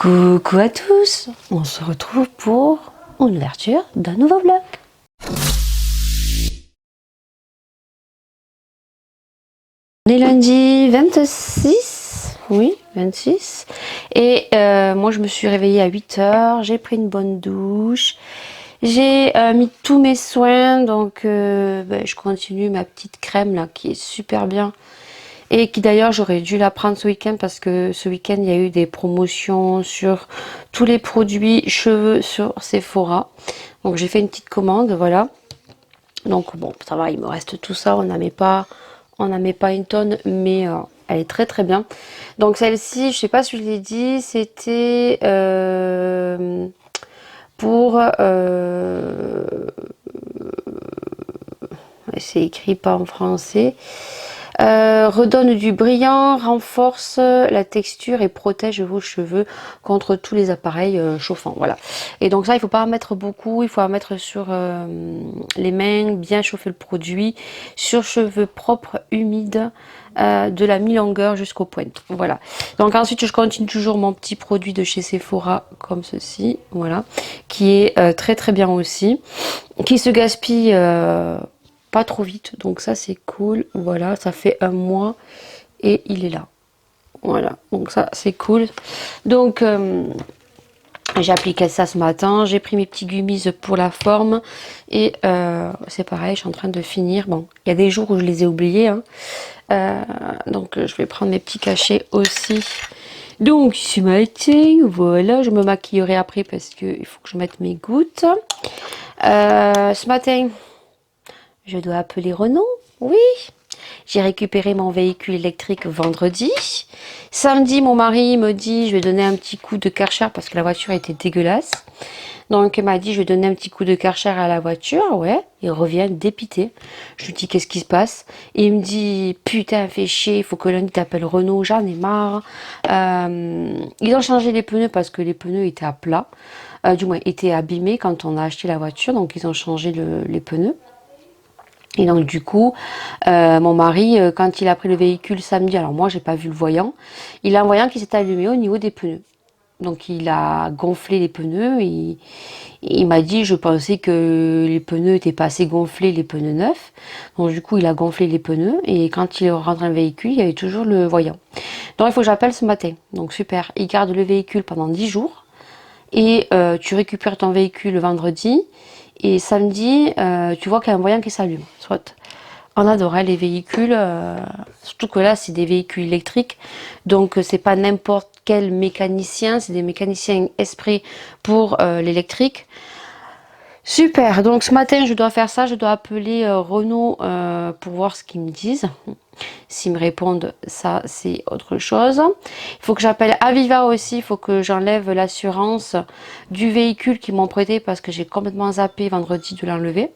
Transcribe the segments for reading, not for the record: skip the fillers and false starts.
Coucou à tous, on se retrouve pour une ouverture d'un nouveau vlog. On est lundi 26, oui 26, et moi je me suis réveillée à 8 h, j'ai pris une bonne douche, j'ai mis tous mes soins, donc je continue ma petite crème là qui est super bien. Et qui d'ailleurs j'aurais dû la prendre ce week-end parce que ce week-end il y a eu des promotions sur tous les produits cheveux sur Sephora. Donc j'ai fait une petite commande, voilà. Donc bon, ça va, il me reste tout ça, on n'en met pas une tonne, mais elle est très très bien. Donc celle-ci, je sais pas si je l'ai dit, c'était pour c'est écrit pas en français. Redonne du brillant, renforce la texture et protège vos cheveux contre tous les appareils chauffants. Voilà. Et donc ça, il faut pas en mettre beaucoup. Il faut en mettre sur les mains, bien chauffer le produit, sur cheveux propres, humides, de la mi-longueur jusqu'aux pointes. Voilà. Donc ensuite, je continue toujours mon petit produit de chez Sephora, comme ceci. Voilà. Qui est très très bien aussi. Qui se gaspille pas trop vite, donc ça c'est cool. Voilà, ça fait un mois et il est là. Voilà, donc ça c'est cool. Donc j'ai appliqué ça ce matin, j'ai pris mes petits gummies pour la forme et c'est pareil, je suis en train de finir. Bon, il y a des jours où je les ai oubliés, hein. Donc je vais prendre mes petits cachets aussi. Donc ce matin, voilà, je me maquillerai après parce que il faut que je mette mes gouttes. Ce matin, je dois appeler Renault, oui. J'ai récupéré mon véhicule électrique vendredi. Samedi, mon mari me dit, je vais donner un petit coup de Karcher parce que la voiture était dégueulasse. Donc, il m'a dit, je vais donner un petit coup de Karcher à la voiture. Ouais, il revient dépité. Je lui dis, qu'est-ce qui se passe? Et il me dit, putain, fais chier, il faut que lundi t'appelles Renault, j'en ai marre. Ils ont changé les pneus parce que les pneus étaient à plat. Du moins, étaient abîmés quand on a acheté la voiture. Donc, ils ont changé les pneus. Et donc du coup, mon mari, quand il a pris le véhicule samedi, alors moi j'ai pas vu le voyant, il a un voyant qui s'est allumé au niveau des pneus. Donc il a gonflé les pneus et il m'a dit, je pensais que les pneus étaient pas assez gonflés, les pneus neufs. Donc du coup il a gonflé les pneus et quand il rentre dans le véhicule, il y avait toujours le voyant. Donc il faut que j'appelle ce matin. Donc super, il garde le véhicule pendant 10 jours et tu récupères ton véhicule le vendredi. Et samedi, tu vois qu'il y a un voyant qui s'allume. Soit on adorait les véhicules, surtout que là c'est des véhicules électriques, donc c'est pas n'importe quel mécanicien, c'est des mécaniciens exprès pour l'électrique. Super, donc ce matin je dois faire ça, je dois appeler Renault pour voir ce qu'ils me disent. S'ils me répondent, ça c'est autre chose. Il faut que j'appelle Aviva aussi, il faut que j'enlève l'assurance du véhicule qu'ils m'ont prêté parce que j'ai complètement zappé vendredi de l'enlever.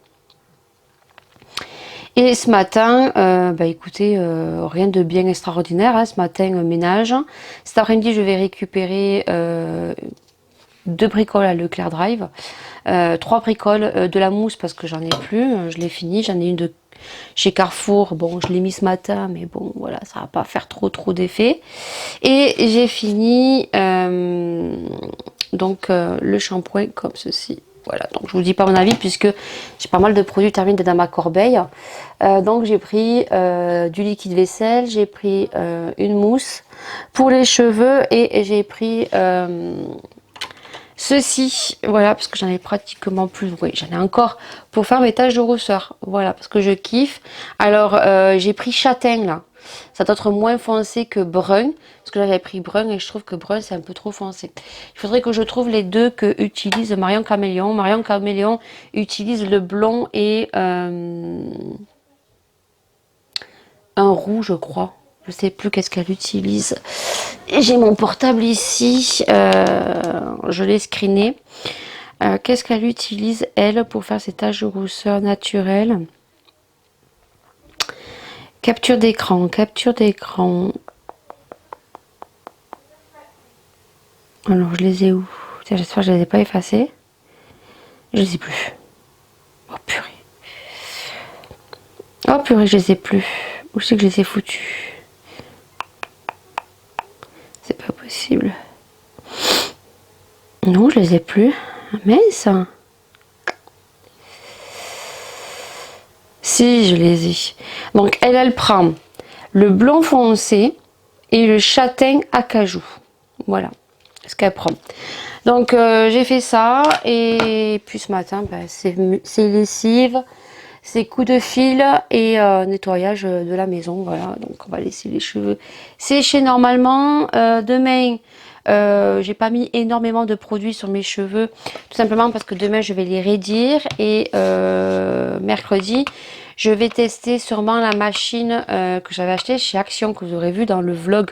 Et ce matin, écoutez, rien de bien extraordinaire, hein. Ce matin, ménage. Cet après-midi, je vais récupérer 2 bricoles à Leclerc Drive, 3 bricoles, de la mousse parce que j'en ai plus, je l'ai fini, j'en ai une de chez Carrefour, bon je l'ai mis ce matin mais bon voilà, ça va pas faire trop d'effet. Et j'ai fini le shampoing comme ceci. Voilà, donc je vous dis pas mon avis puisque j'ai pas mal de produits terminés dans ma corbeille. Donc j'ai pris du liquide vaisselle, j'ai pris une mousse pour les cheveux et j'ai pris ceci, voilà, parce que j'en ai pratiquement plus, oui, j'en ai encore pour faire mes taches de rousseur, voilà, parce que je kiffe. Alors, j'ai pris châtain, là, ça doit être moins foncé que brun, parce que j'avais pris brun et je trouve que brun, c'est un peu trop foncé. Il faudrait que je trouve les deux que utilise Marion Caméléon. Marion Caméléon utilise le blond et un rouge, je crois. Je sais plus qu'est-ce qu'elle utilise. J'ai mon portable ici. Je l'ai screené. Qu'est-ce qu'elle utilise, elle, pour faire ses taches de rousseur naturelles? Capture d'écran. Capture d'écran. Alors, je les ai où? J'espère que je les ai pas effacés. Je les ai plus. Oh purée. Oh purée, je les ai plus. Où c'est que je les ai foutus? C'est pas possible. Non, je les ai plus. Mince. Si, je les ai. Donc, elle prend le blond foncé et le châtain acajou. Voilà ce qu'elle prend. Donc, j'ai fait ça. Et puis ce matin, ben, c'est lessive, c'est coup de fil et nettoyage de la maison. Voilà, donc on va laisser les cheveux sécher normalement. Demain, j'ai pas mis énormément de produits sur mes cheveux, tout simplement parce que demain je vais les raidir et mercredi je vais tester sûrement la machine que j'avais achetée chez Action, que vous aurez vu dans le vlog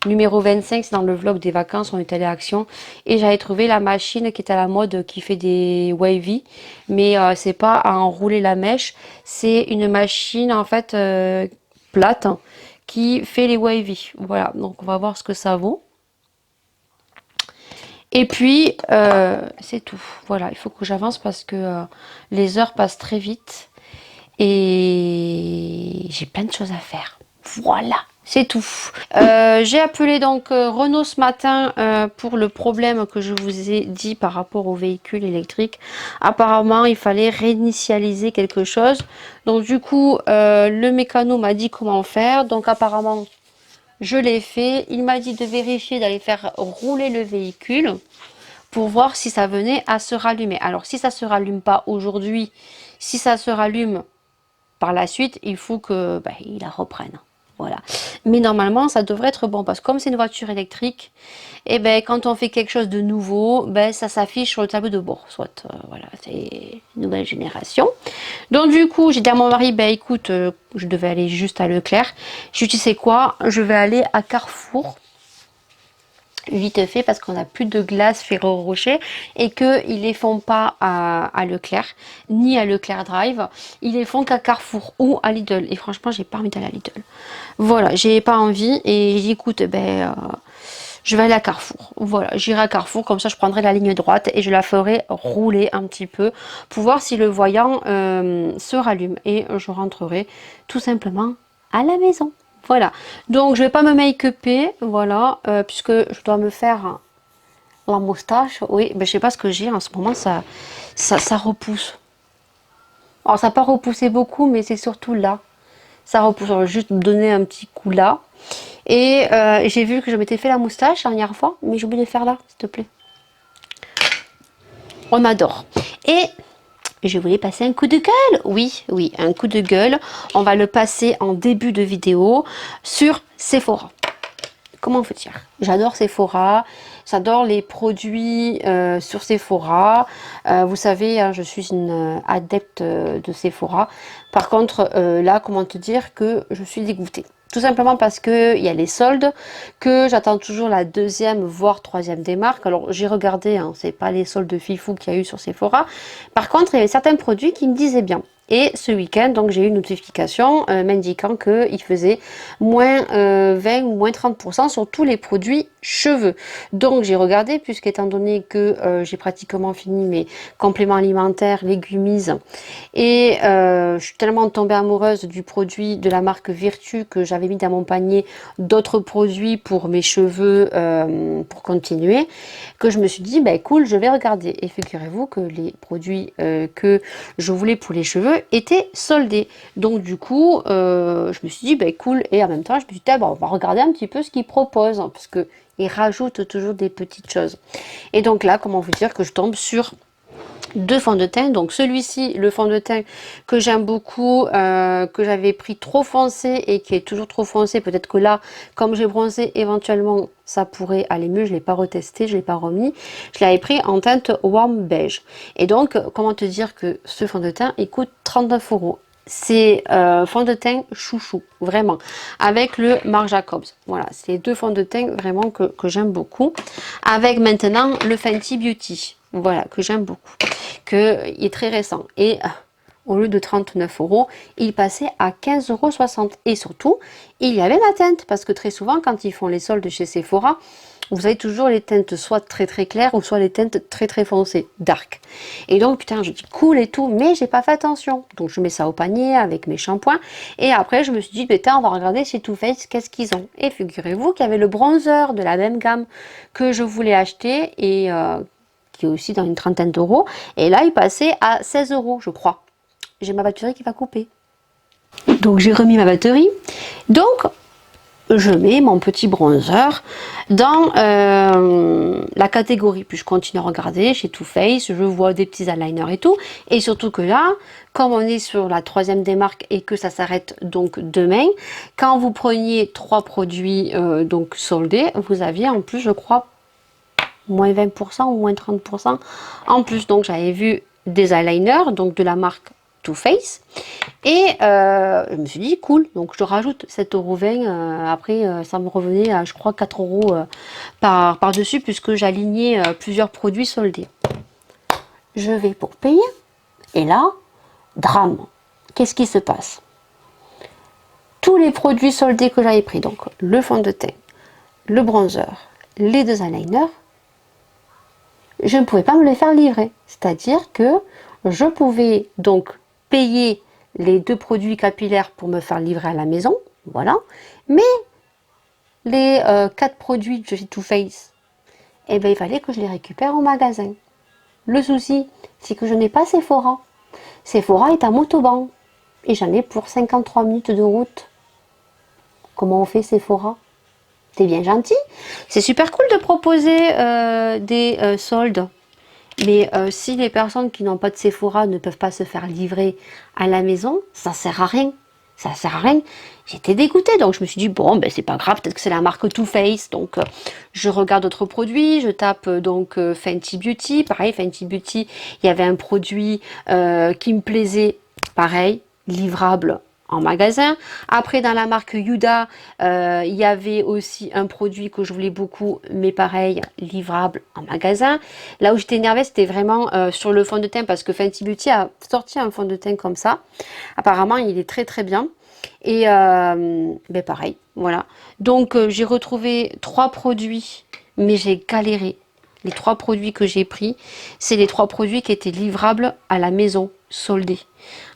numéro 25, c'est dans le vlog des vacances, on est allé à Action et j'avais trouvé la machine qui est à la mode, qui fait des wavy, mais c'est pas à enrouler la mèche, c'est une machine en fait plate, hein, qui fait les wavy. Voilà, donc on va voir ce que ça vaut. Et puis, c'est tout. Voilà, il faut que j'avance parce que les heures passent très vite. Et j'ai plein de choses à faire. Voilà, c'est tout. J'ai appelé donc Renault ce matin pour le problème que je vous ai dit par rapport au véhicule électrique. Apparemment, il fallait réinitialiser quelque chose. Donc du coup, le mécano m'a dit comment faire. Donc apparemment, je l'ai fait. Il m'a dit de vérifier, d'aller faire rouler le véhicule pour voir si ça venait à se rallumer. Alors si ça se rallume pas aujourd'hui, si ça se rallume par la suite, il faut que il la reprenne. Voilà. Mais normalement, ça devrait être bon parce que comme c'est une voiture électrique, et quand on fait quelque chose de nouveau, ça s'affiche sur le tableau de bord. Soit, voilà, c'est une nouvelle génération. Donc du coup, j'ai dit à mon mari, écoute, je devais aller juste à Leclerc. Je lui ai dit, tu sais quoi, je vais aller à Carrefour vite fait parce qu'on n'a plus de glace Ferrero Rocher et qu'ils les font pas à Leclerc ni à Leclerc Drive, ils les font qu'à Carrefour ou à Lidl et franchement j'ai pas envie d'aller à Lidl. Voilà, j'ai pas envie et j'ai dit écoute je vais aller à Carrefour. Voilà, j'irai à Carrefour, comme ça je prendrai la ligne droite et je la ferai rouler un petit peu pour voir si le voyant se rallume et je rentrerai tout simplement à la maison. Voilà, donc je vais pas me make-upper, voilà, puisque je dois me faire la moustache. Oui, je sais pas ce que j'ai en ce moment, ça repousse. Alors ça n'a pas repoussé beaucoup, mais c'est surtout là. Ça repousse, on va juste donner un petit coup là. Et j'ai vu que je m'étais fait la moustache la dernière fois, mais j'ai oublié de faire là, s'il te plaît. On adore. Et je voulais passer un coup de gueule. Oui, oui, un coup de gueule. On va le passer en début de vidéo sur Sephora. Comment faut dire, j'adore Sephora, j'adore les produits sur Sephora. Vous savez, hein, je suis une adepte de Sephora. Par contre, là, comment te dire que je suis dégoûtée. Tout simplement parce que il y a les soldes, que j'attends toujours la deuxième voire troisième des marques. Alors j'ai regardé, hein, c'est pas les soldes de fifou qu'il y a eu sur Sephora. Par contre, il y avait certains produits qui me disaient bien. Et ce week-end, donc j'ai eu une notification m'indiquant qu'il faisait moins 20 ou moins 30% sur tous les produits cheveux. Donc j'ai regardé, puisqu'étant donné que j'ai pratiquement fini mes compléments alimentaires, légumises, et je suis tellement tombée amoureuse du produit de la marque Virtue que j'avais mis dans mon panier d'autres produits pour mes cheveux pour continuer, que je me suis dit, cool, je vais regarder. Et figurez-vous que les produits que je voulais pour les cheveux étaient soldés. Donc du coup, je me suis dit, cool. Et en même temps, je me suis dit, on va regarder un petit peu ce qu'ils proposent, hein, parce que ils rajoutent toujours des petites choses. Et donc là, comment vous dire que je tombe sur deux fonds de teint. Donc celui-ci, le fond de teint que j'aime beaucoup, que j'avais pris trop foncé et qui est toujours trop foncé. Peut-être que là, comme j'ai bronzé, éventuellement ça pourrait aller mieux. Je ne l'ai pas retesté, je ne l'ai pas remis. Je l'avais pris en teinte warm beige. Et donc, comment te dire que ce fond de teint, il coûte 39 €. C'est fond de teint chouchou, vraiment, avec le Marc Jacobs. Voilà, c'est les deux fonds de teint vraiment que j'aime beaucoup. Avec maintenant le Fenty Beauty, voilà, que j'aime beaucoup, que il est très récent. Et au lieu de 39 €, il passait à 15,60 €. Et surtout, il y avait ma teinte, parce que très souvent, quand ils font les soldes chez Sephora, vous avez toujours les teintes soit très très claires ou soit les teintes très très foncées, dark. Et donc putain, je dis cool et tout, mais j'ai pas fait attention. Donc je mets ça au panier avec mes shampoings. Et après je me suis dit, putain, on va regarder chez Too Faced qu'est-ce qu'ils ont. Et figurez-vous qu'il y avait le bronzer de la même gamme que je voulais acheter et qui est aussi dans une trentaine d'euros. Et là, il passait à 16 euros, je crois. J'ai ma batterie qui va couper. Donc, j'ai remis ma batterie. Donc, je mets mon petit bronzer dans la catégorie. Puis je continue à regarder chez Too Faced, je vois des petits eyeliners et tout. Et surtout que là, comme on est sur la 3e démarque et que ça s'arrête donc demain, quand vous preniez 3 produits donc soldés, vous aviez en plus, je crois, moins 20% ou moins 30% en plus. Donc j'avais vu des eyeliners, donc de la marque Too Faced. Et je me suis dit, cool, donc je rajoute 7,20 €. Après, ça me revenait à, je crois, 4 € par-dessus, puisque j'alignais plusieurs produits soldés. Je vais pour payer. Et là, drame. Qu'est-ce qui se passe? Tous les produits soldés que j'avais pris, donc le fond de teint, le bronzer, les 2 eyeliners, je ne pouvais pas me les faire livrer. C'est-à-dire que je pouvais donc payer les 2 produits capillaires pour me faire livrer à la maison, voilà. Mais les 4 produits de chez Too Faced, eh ben, il fallait que je les récupère au magasin. Le souci, c'est que je n'ai pas Sephora. Sephora est à Montauban et j'en ai pour 53 minutes de route. Comment on fait Sephora? C'est bien gentil. C'est super cool de proposer des soldes. Mais si les personnes qui n'ont pas de Sephora ne peuvent pas se faire livrer à la maison, ça sert à rien. Ça sert à rien. J'étais dégoûtée, donc je me suis dit, bon, ben c'est pas grave, peut-être que c'est la marque Too Faced. Donc je regarde d'autres produits, je tape donc Fenty Beauty. Pareil, Fenty Beauty, il y avait un produit qui me plaisait, pareil, livrable en magasin. Après, dans la marque Huda, il y avait aussi un produit que je voulais beaucoup, mais pareil, livrable en magasin. Là où j'étais énervée, c'était vraiment sur le fond de teint, parce que Fenty Beauty a sorti un fond de teint comme ça. Apparemment, il est très très bien. Et ben pareil, voilà. Donc, j'ai retrouvé 3 produits, mais j'ai galéré. Les 3 produits que j'ai pris, c'est les 3 produits qui étaient livrables à la maison, soldés.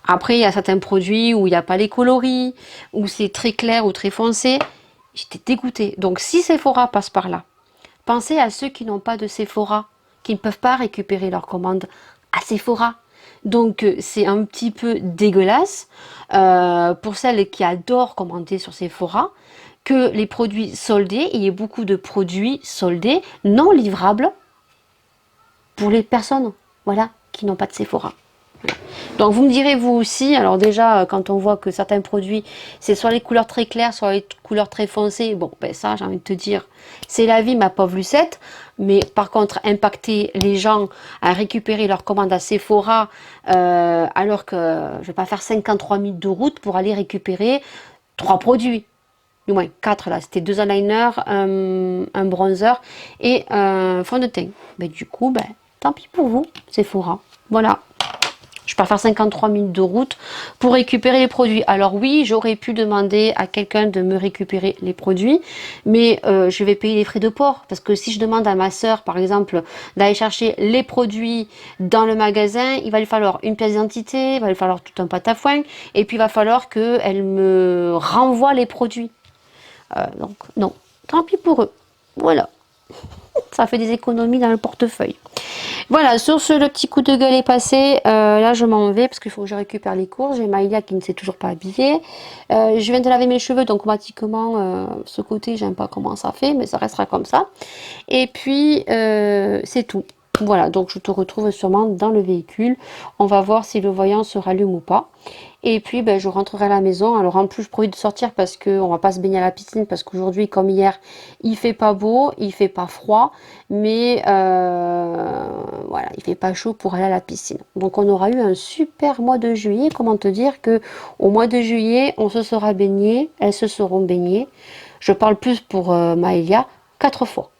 Après, il y a certains produits où il n'y a pas les coloris, où c'est très clair ou très foncé. J'étais dégoûtée. Donc, si Sephora passe par là, pensez à ceux qui n'ont pas de Sephora, qui ne peuvent pas récupérer leur commande à Sephora. Donc, c'est un petit peu dégueulasse pour celles qui adorent commander sur Sephora, que les produits soldés, il y ait beaucoup de produits soldés non livrables pour les personnes, voilà, qui n'ont pas de Sephora. Donc vous me direz vous aussi, alors déjà quand on voit que certains produits c'est soit les couleurs très claires, soit les couleurs très foncées, bon ben ça j'ai envie de te dire, c'est la vie ma pauvre Lucette. Mais par contre impacter les gens à récupérer leur commande à Sephora alors que je vais pas faire 53 minutes de route pour aller récupérer 3 produits. Du moins 4 là, c'était 2 eyeliners, un bronzer et un fond de teint. Ben, du coup, ben, tant pis pour vous, Sephora. Voilà. Je peux faire 53 minutes de route pour récupérer les produits. Alors oui, j'aurais pu demander à quelqu'un de me récupérer les produits, mais je vais payer les frais de port. Parce que si je demande à ma soeur, par exemple, d'aller chercher les produits dans le magasin, il va lui falloir une pièce d'identité, il va lui falloir tout un patafouin, et puis il va falloir qu'elle me renvoie les produits. Donc non, tant pis pour eux. Voilà. Ça fait des économies dans le portefeuille. Voilà, sur ce, le petit coup de gueule est passé. Là, je m'en vais parce qu'il faut que je récupère les courses. J'ai Maïlia qui ne s'est toujours pas habillée. Je viens de laver mes cheveux, donc automatiquement, ce côté, j'aime pas comment ça fait, mais ça restera comme ça. Et puis, c'est tout. Voilà, donc je te retrouve sûrement dans le véhicule. On va voir si le voyant se rallume ou pas. Et puis, ben, je rentrerai à la maison. Alors, en plus, je profite de sortir parce qu'on va pas se baigner à la piscine. Parce qu'aujourd'hui, comme hier, il fait pas beau, il fait pas froid. Mais, voilà, il fait pas chaud pour aller à la piscine. Donc, on aura eu un super mois de juillet. Comment te dire que au mois de juillet, on se sera baigné. Elles se seront baignées. Je parle plus pour Maëlia, 4 fois.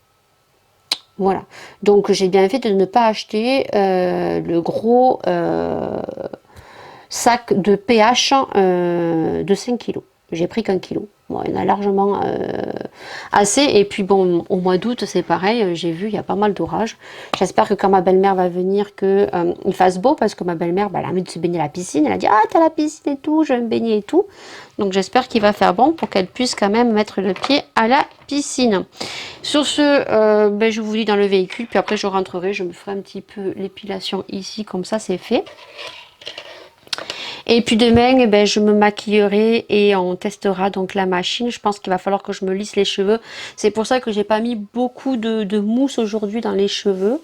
Voilà. Donc, j'ai bien fait de ne pas acheter le gros... sac de pH de 5 kg. J'ai pris qu'1 kg. Bon, il y en a largement assez. Et puis bon, au mois d'août, c'est pareil. J'ai vu, il y a pas mal d'orages. J'espère que quand ma belle-mère va venir, que il fasse beau, parce que ma belle-mère, bah, elle a envie de se baigner à la piscine. Elle a dit, ah, t'as la piscine et tout, je vais me baigner et tout. Donc j'espère qu'il va faire bon pour qu'elle puisse quand même mettre le pied à la piscine. Sur ce, ben, je vous lis dans le véhicule, puis après je rentrerai, je me ferai un petit peu l'épilation ici, comme ça c'est fait. Et puis demain, eh ben, je me maquillerai et on testera donc la machine. Je pense qu'il va falloir que je me lisse les cheveux. C'est pour ça que j'ai pas mis beaucoup de mousse aujourd'hui dans les cheveux.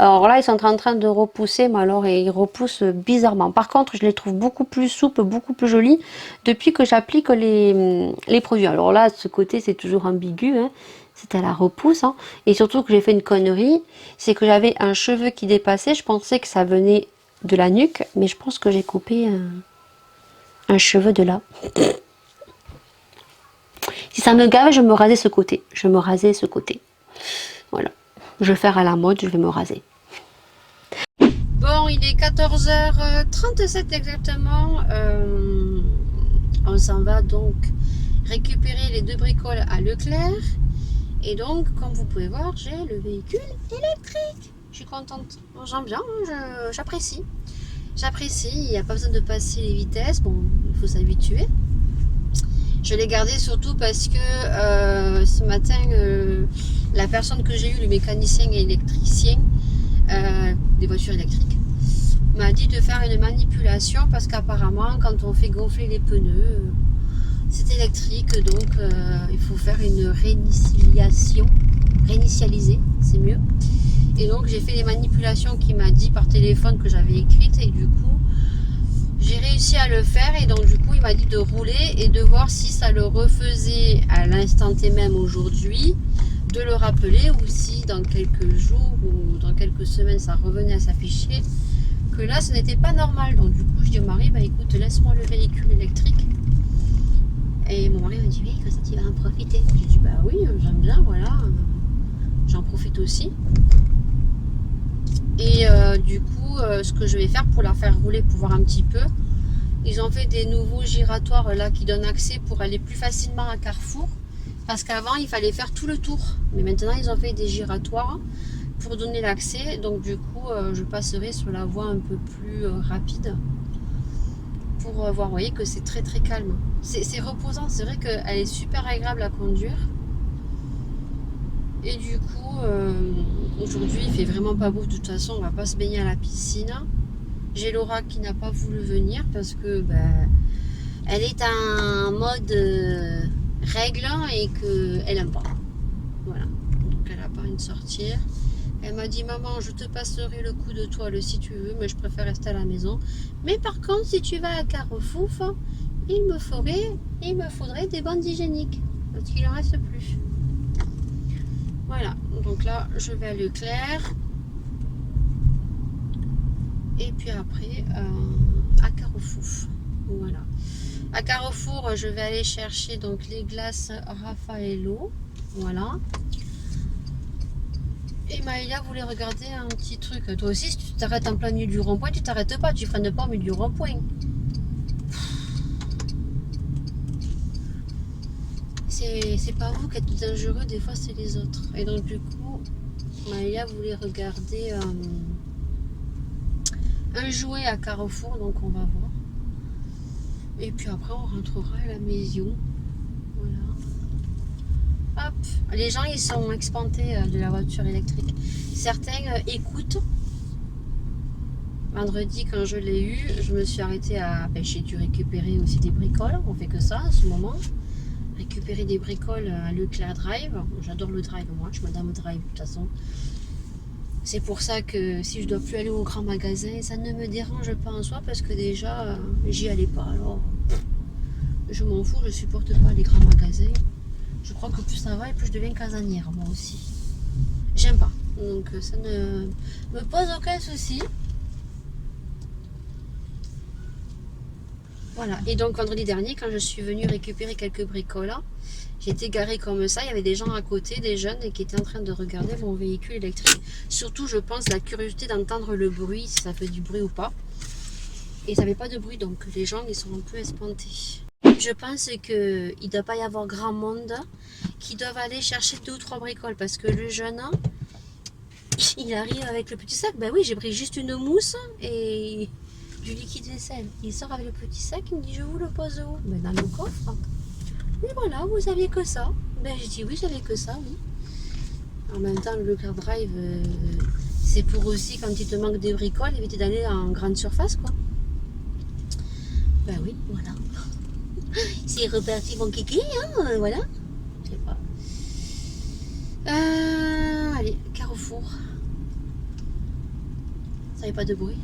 Alors là, ils sont en train de repousser, mais alors ils repoussent bizarrement. Par contre, je les trouve beaucoup plus souples, beaucoup plus jolis depuis que j'applique les produits. Alors là, de ce côté, c'est toujours ambigu, hein. C'est à la repousse, hein. Et surtout que j'ai fait une connerie, c'est que j'avais un cheveu qui dépassait. Je pensais que ça venait de la nuque, mais je pense que j'ai coupé un cheveu de là. Si ça me gave, je me rasais ce côté. Je me rasais ce côté. Voilà. Je vais faire à la mode, je vais me raser. Bon, il est 14h37 exactement. On s'en va donc récupérer les 2 bricoles à Leclerc. Et donc, comme vous pouvez voir, j'ai le véhicule électrique. Je suis contente. J'aime bien, j'apprécie. J'apprécie, il n'y a pas besoin de passer les vitesses. Bon, il faut s'habituer. Je l'ai gardé surtout parce que ce matin, la personne que j'ai eue, le mécanicien et électricien des voitures électriques, m'a dit de faire une manipulation parce qu'apparemment, quand on fait gonfler les pneus, c'est électrique, donc il faut faire une réinitialiser, c'est mieux. Et donc j'ai fait les manipulations qu'il m'a dit par téléphone que j'avais écrites et du coup j'ai réussi à le faire et donc du coup il m'a dit de rouler et de voir si ça le refaisait à l'instant T même aujourd'hui, de le rappeler ou si dans quelques jours ou dans quelques semaines ça revenait à s'afficher que là ce n'était pas normal. Donc du coup je dis au mari, bah écoute, laisse-moi le véhicule électrique. Et mon mari m'a dit, oui, que ça tu vas en profiter. J'ai dit, bah oui, j'aime bien, voilà, j'en profite aussi. Et du coup, ce que je vais faire pour la faire rouler, pour voir un petit peu, ils ont fait des nouveaux giratoires là qui donnent accès pour aller plus facilement à Carrefour. Parce qu'avant, il fallait faire tout le tour. Mais maintenant, ils ont fait des giratoires pour donner l'accès. Donc du coup, je passerai sur la voie un peu plus rapide. Pour voir, vous voyez que c'est très très calme. C'est reposant, c'est vrai qu'elle est super agréable à conduire. Et du coup, aujourd'hui il fait vraiment pas beau, de toute façon on va pas se baigner à la piscine. J'ai Laura qui n'a pas voulu venir parce que ben, elle est en mode règle et qu'elle aime pas. Voilà, donc elle a pas envie de sortir. Elle m'a dit, maman, je te passerai le coup de toile si tu veux, mais je préfère rester à la maison. Mais par contre, si tu vas à Carrefour, il me faudrait des bandes hygiéniques. Parce qu'il en reste plus. Voilà, donc là, je vais à Leclerc. Et puis après, à Carrefour. Voilà. À Carrefour, je vais aller chercher donc les glaces Raffaello. Voilà. Et Maëlia voulait regarder un petit truc. Toi aussi, si tu t'arrêtes en plein milieu du rond-point, tu t'arrêtes pas, tu freines pas au milieu du rond-point. C'est pas vous qui êtes dangereux, des fois c'est les autres. Et donc du coup, Maëlia voulait regarder un jouet à Carrefour, donc on va voir. Et puis après on rentrera à la maison. Voilà. Hop, les gens ils sont expantés de la voiture électrique. Certains écoutent. Vendredi quand je l'ai eu, je me suis arrêtée à... Ben, j'ai dû récupérer aussi des bricoles, on fait que ça en ce moment. Récupérer des bricoles à Leclerc Drive. J'adore le drive, moi, je suis madame drive de toute façon. C'est pour ça que si je dois plus aller au grand magasin, ça ne me dérange pas en soi parce que déjà, j'y allais pas. Alors, je m'en fous, je supporte pas les grands magasins. Je crois que plus ça va et plus je deviens casanière, moi aussi. J'aime pas. Donc ça ne me pose aucun souci. Voilà, et donc vendredi dernier, quand je suis venue récupérer quelques bricoles, j'étais garée comme ça, il y avait des gens à côté, des jeunes, et qui étaient en train de regarder mon véhicule électrique. Surtout, je pense, la curiosité d'entendre le bruit, si ça fait du bruit ou pas. Et ça fait pas de bruit, donc les gens, ils sont un peu espantés. Je pense qu'il ne doit pas y avoir grand monde qui doivent aller chercher 2 ou 3 bricoles parce que le jeune, il arrive avec le petit sac. Ben oui, j'ai pris juste une mousse et du liquide vaisselle. Il sort avec le petit sac, il me dit je vous le pose où? Ben dans le coffre. Mais voilà, vous aviez que ça. Ben je dis oui, j'avais que ça, oui. En même temps, le car drive, c'est pour aussi quand il te manque des bricoles, éviter d'aller en grande surface, quoi. Ben oui, voilà. C'est reparti mon kiki, hein, voilà. Je sais pas. Allez, Carrefour. Ça fait pas de bruit.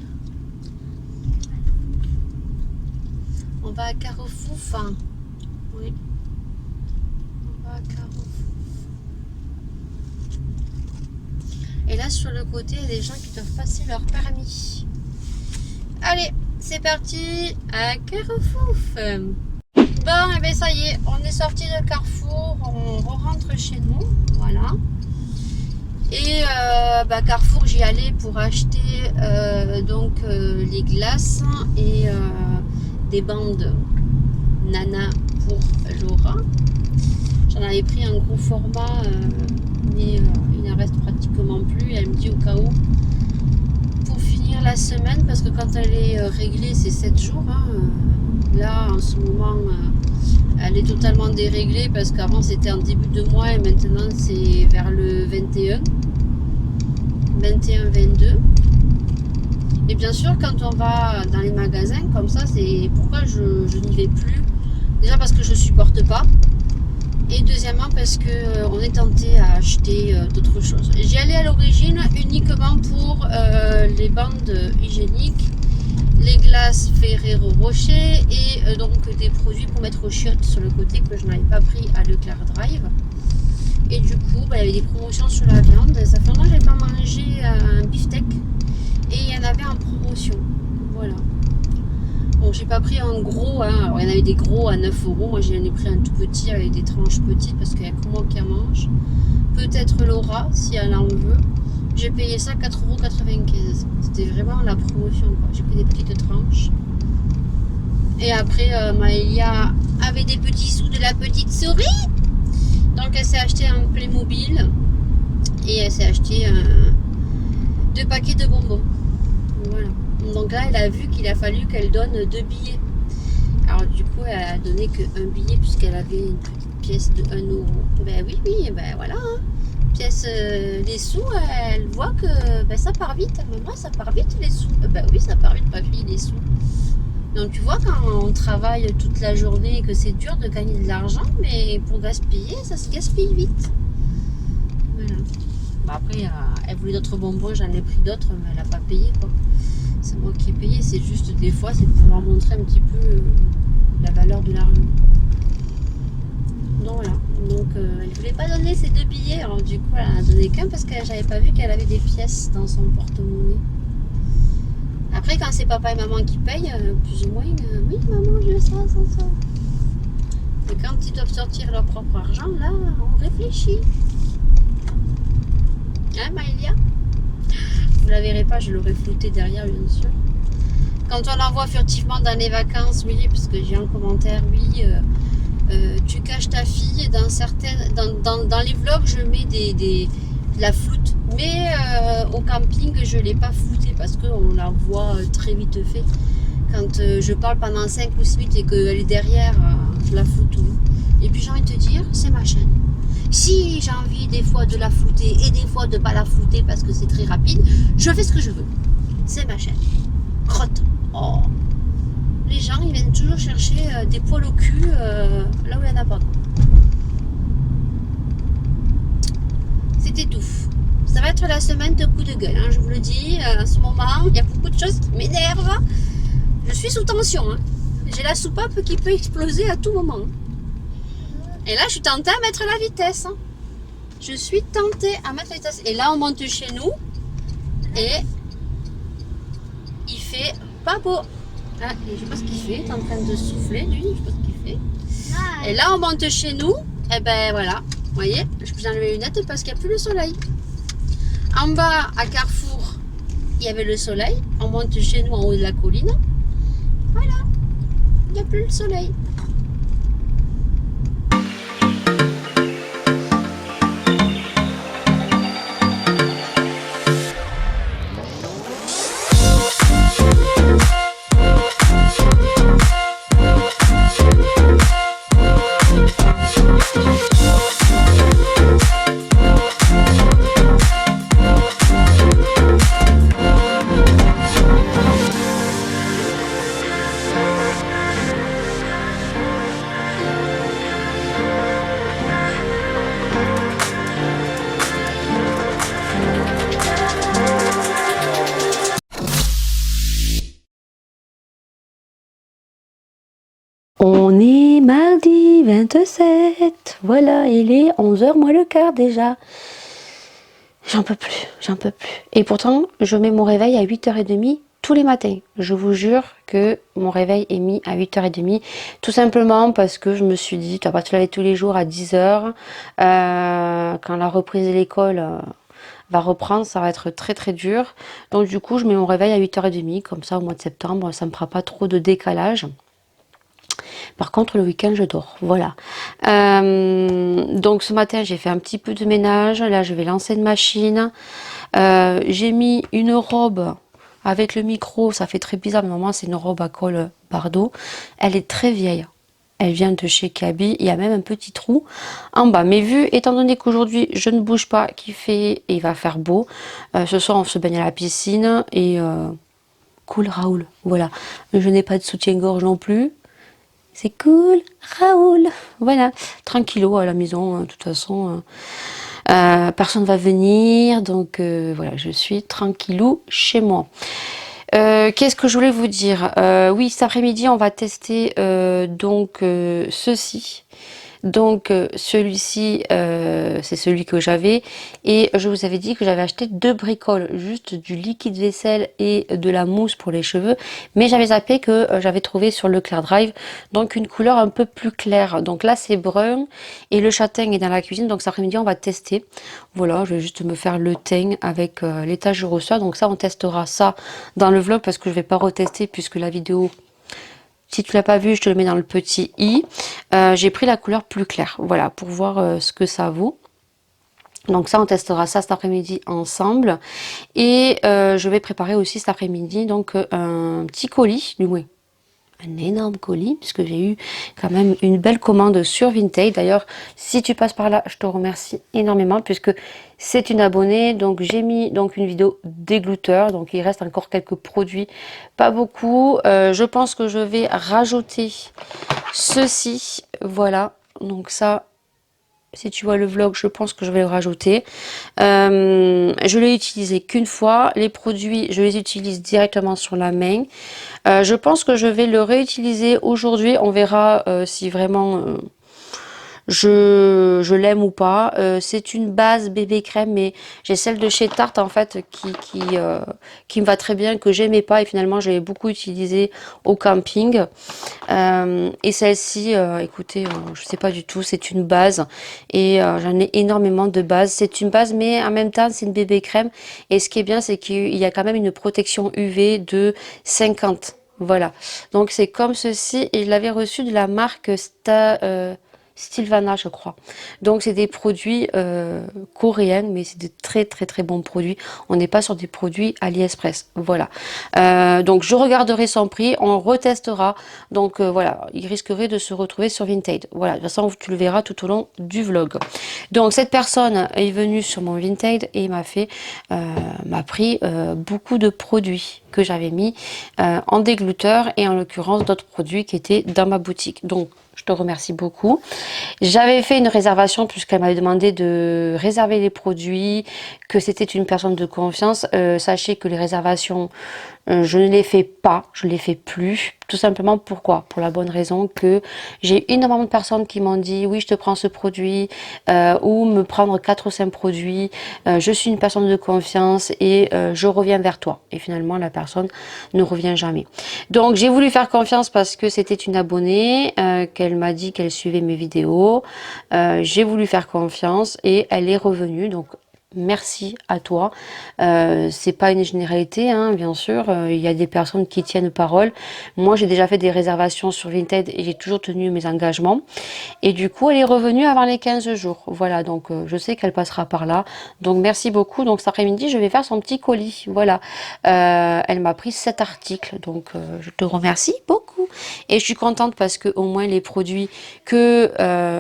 On va à Carrefour, enfin. Oui. On va à Carrefour. Et là, sur le côté, il y a des gens qui doivent passer leur permis. Allez, c'est parti à Carrefour. Bon, et bien ça y est, on est sorti de Carrefour, on rentre chez nous, voilà. Et Carrefour, j'y allais pour acheter les glaces et des bandes Nana pour Laura. J'en avais pris un gros format, mais il n'en reste pratiquement plus. Elle me dit au cas où, pour finir la semaine, parce que quand elle est réglée, c'est 7 jours. Hein, là, en ce moment, elle est totalement déréglée parce qu'avant c'était en début de mois et maintenant c'est vers le 21, 22. Et bien sûr, quand on va dans les magasins comme ça, c'est pourquoi je n'y vais plus. Déjà parce que je supporte pas. Et deuxièmement parce qu'on est tenté à acheter d'autres choses. J'y allais à l'origine uniquement pour les bandes hygiéniques, les glaces Ferrero Rocher et donc des produits pour mettre aux chiottes sur le côté que je n'avais pas pris à Leclerc Drive. Et du coup, il y avait des promotions sur la viande. Ça fait longtemps que je n'avais pas mangé un beefsteak et il y en avait en promotion. Voilà. Bon, j'ai pas pris un gros, hein. Alors, il y en avait des gros à 9 euros. Moi, j'en ai pris un tout petit avec des tranches petites parce qu'il n'y a que moi qui en mange. Peut-être Laura, si elle en veut. J'ai payé ça 4,95 €. C'était vraiment la promotion, quoi. J'ai pris des petites tranches. Et après, Maëlia avait des petits sous de la petite souris. Donc, elle s'est acheté un Playmobil. Et elle s'est acheté 2 paquets de bonbons. Voilà. Donc là, elle a vu qu'il a fallu qu'elle donne 2 billets. Alors du coup, elle a donné qu'un billet puisqu'elle avait une petite pièce de 1 €. Ben oui, ben voilà. Hein. Pièce, les sous, elle voit que ça part vite. Maman, ça part vite les sous. Ben oui, ça part vite, ma fille, les sous. Donc tu vois, quand on travaille toute la journée et que c'est dur de gagner de l'argent, mais pour gaspiller, ça se gaspille vite. Voilà. Bon, après, elle voulait d'autres bonbons, j'en ai pris d'autres, mais elle n'a pas payé, quoi. C'est moi qui ai payé, c'est juste des fois, c'est pour leur montrer un petit peu la valeur de l'argent. Donc voilà, donc elle ne voulait pas donner ses 2 billets, alors du coup elle en a donné qu'un parce que j'avais pas vu qu'elle avait des pièces dans son porte-monnaie. Après quand c'est papa et maman qui payent, plus ou moins, oui maman je veux ça. Et quand ils doivent sortir leur propre argent, là on réfléchit. Hein Maëlia? Vous la verrez pas, je l'aurais flouté derrière bien sûr. Quand on la voit furtivement dans les vacances, oui, parce que j'ai un commentaire, oui, tu caches ta fille dans certaines, dans les vlogs, je mets de la floute, mais au camping, je l'ai pas floutée parce qu'on la voit très vite fait. Quand je parle pendant 5 ou 6 minutes et qu'elle est derrière, je la floute. Et puis j'ai envie de te dire, c'est ma chaîne. Si j'ai envie des fois de la flouter et des fois de pas la flouter parce que c'est très rapide, je fais ce que je veux. C'est ma chaîne. Crotte. Oh. Les gens, ils viennent toujours chercher des poils au cul là où il n'y en a pas. C'était tout. Ça va être la semaine de coups de gueule, hein, je vous le dis. En ce moment, il y a beaucoup de choses qui m'énervent. Je suis sous tension. Hein. J'ai la soupape qui peut exploser à tout moment. Et là, je suis tentée à mettre la vitesse. Hein. Je suis tentée à mettre la vitesse. Et là, on monte chez nous. Et il fait pas beau. Ah, je sais pas ce qu'il fait. Il est en train de souffler, lui. Je sais pas ce qu'il fait. Et là, on monte chez nous. Et ben voilà. Vous voyez, je peux enlever les lunettes parce qu'il n'y a plus le soleil. En bas, à Carrefour, il y avait le soleil. On monte chez nous en haut de la colline. Voilà. Il n'y a plus le soleil. On est mardi 27, voilà, il est 11h moins le quart déjà. J'en peux plus, j'en peux plus. Et pourtant, je mets mon réveil à 8h30 tous les matins. Je vous jure que mon réveil est mis à 8h30, tout simplement parce que je me suis dit, tu vas pas te lever tous les jours à 10h, quand la reprise de l'école va reprendre, ça va être très très dur. Donc du coup, je mets mon réveil à 8h30, comme ça au mois de septembre, ça me fera pas trop de décalage. Par contre, le week-end, je dors. Voilà. Donc, ce matin, j'ai fait un petit peu de ménage. Là, je vais lancer une machine. J'ai mis une robe avec le micro. Ça fait très bizarre, mais normalement, c'est une robe à col Bardot. Elle est très vieille. Elle vient de chez Kaby. Il y a même un petit trou en bas. Mais vu, étant donné qu'aujourd'hui, je ne bouge pas, qu'il fait et il va faire beau, ce soir, on se baigne à la piscine. Et cool, Raoul. Voilà. Je n'ai pas de soutien-gorge non plus. C'est cool, Raoul. Voilà, tranquillo à la maison, de toute façon. Personne ne va venir, donc voilà, je suis tranquillou chez moi. Qu'est-ce que je voulais vous dire? Oui, cet après-midi, on va tester donc ceci. Donc celui-ci, c'est celui que j'avais. Et je vous avais dit que j'avais acheté 2 bricoles, juste du liquide vaisselle et de la mousse pour les cheveux. Mais j'avais zappé que j'avais trouvé sur Leclerc Drive, donc une couleur un peu plus claire. Donc là, c'est brun et le châtain est dans la cuisine. Donc cet après-midi, on va tester. Voilà, je vais juste me faire le teint avec l'étage roseur. Donc ça, on testera ça dans le vlog parce que je vais pas retester puisque la vidéo... Si tu l'as pas vu, je te le mets dans le petit i. J'ai pris la couleur plus claire, voilà, pour voir ce que ça vaut. Donc ça, on testera ça cet après-midi ensemble. Et je vais préparer aussi cet après-midi donc un petit colis, du moins un énorme colis, puisque j'ai eu quand même une belle commande sur Vinted. D'ailleurs, si tu passes par là, je te remercie énormément, puisque c'est une abonnée. Donc j'ai mis donc une vidéo déglouteur, donc il reste encore quelques produits, pas beaucoup. Je pense que je vais rajouter ceci, voilà, donc ça, si tu vois le vlog, je pense que je vais le rajouter. Je l'ai utilisé qu'une fois. Les produits, je les utilise directement sur la main. Je pense que je vais le réutiliser aujourd'hui. On verra si vraiment je l'aime ou pas. C'est une base bébé crème, mais j'ai celle de chez Tarte en fait qui me va très bien, que j'aimais pas et finalement j'avais beaucoup utilisé au camping. Et celle-ci, écoutez, je sais pas du tout, c'est une base et j'en ai énormément de bases. C'est une base, mais en même temps c'est une bébé crème. Et ce qui est bien, c'est qu'il y a quand même une protection UV de 50. Voilà. Donc c'est comme ceci et je l'avais reçu de la marque Sylvana, je crois. Donc c'est des produits coréens, mais c'est des très très très bons produits. On n'est pas sur des produits AliExpress. Voilà. Donc je regarderai son prix, on retestera. Donc voilà, il risquerait de se retrouver sur Vinted. Voilà, de toute façon tu le verras tout au long du vlog. Donc cette personne est venue sur mon Vinted et m'a pris beaucoup de produits que j'avais mis en déglouteur et en l'occurrence d'autres produits qui étaient dans ma boutique. Donc je te remercie beaucoup. J'avais fait une réservation puisqu'elle m'avait demandé de réserver les produits, que c'était une personne de confiance. Sachez que les réservations, je ne les fais pas, je ne les fais plus. Tout simplement pourquoi? Pour la bonne raison que j'ai énormément de personnes qui m'ont dit oui je te prends ce produit ou me prendre 4 ou 5 produits. Je suis une personne de confiance et je reviens vers toi. Et finalement la personne ne revient jamais. Donc j'ai voulu faire confiance parce que c'était une abonnée, qu'elle m'a dit qu'elle suivait mes vidéos. J'ai voulu faire confiance et elle est revenue. Donc merci à toi. C'est pas une généralité, hein, bien sûr. Il y a des personnes qui tiennent parole. Moi, j'ai déjà fait des réservations sur Vinted et j'ai toujours tenu mes engagements. Et du coup, elle est revenue avant les 15 jours. Voilà, donc je sais qu'elle passera par là. Donc merci beaucoup. Donc cet après-midi, je vais faire son petit colis. Voilà. Elle m'a pris 7 articles. Donc je te remercie beaucoup. Et je suis contente parce que au moins les produits que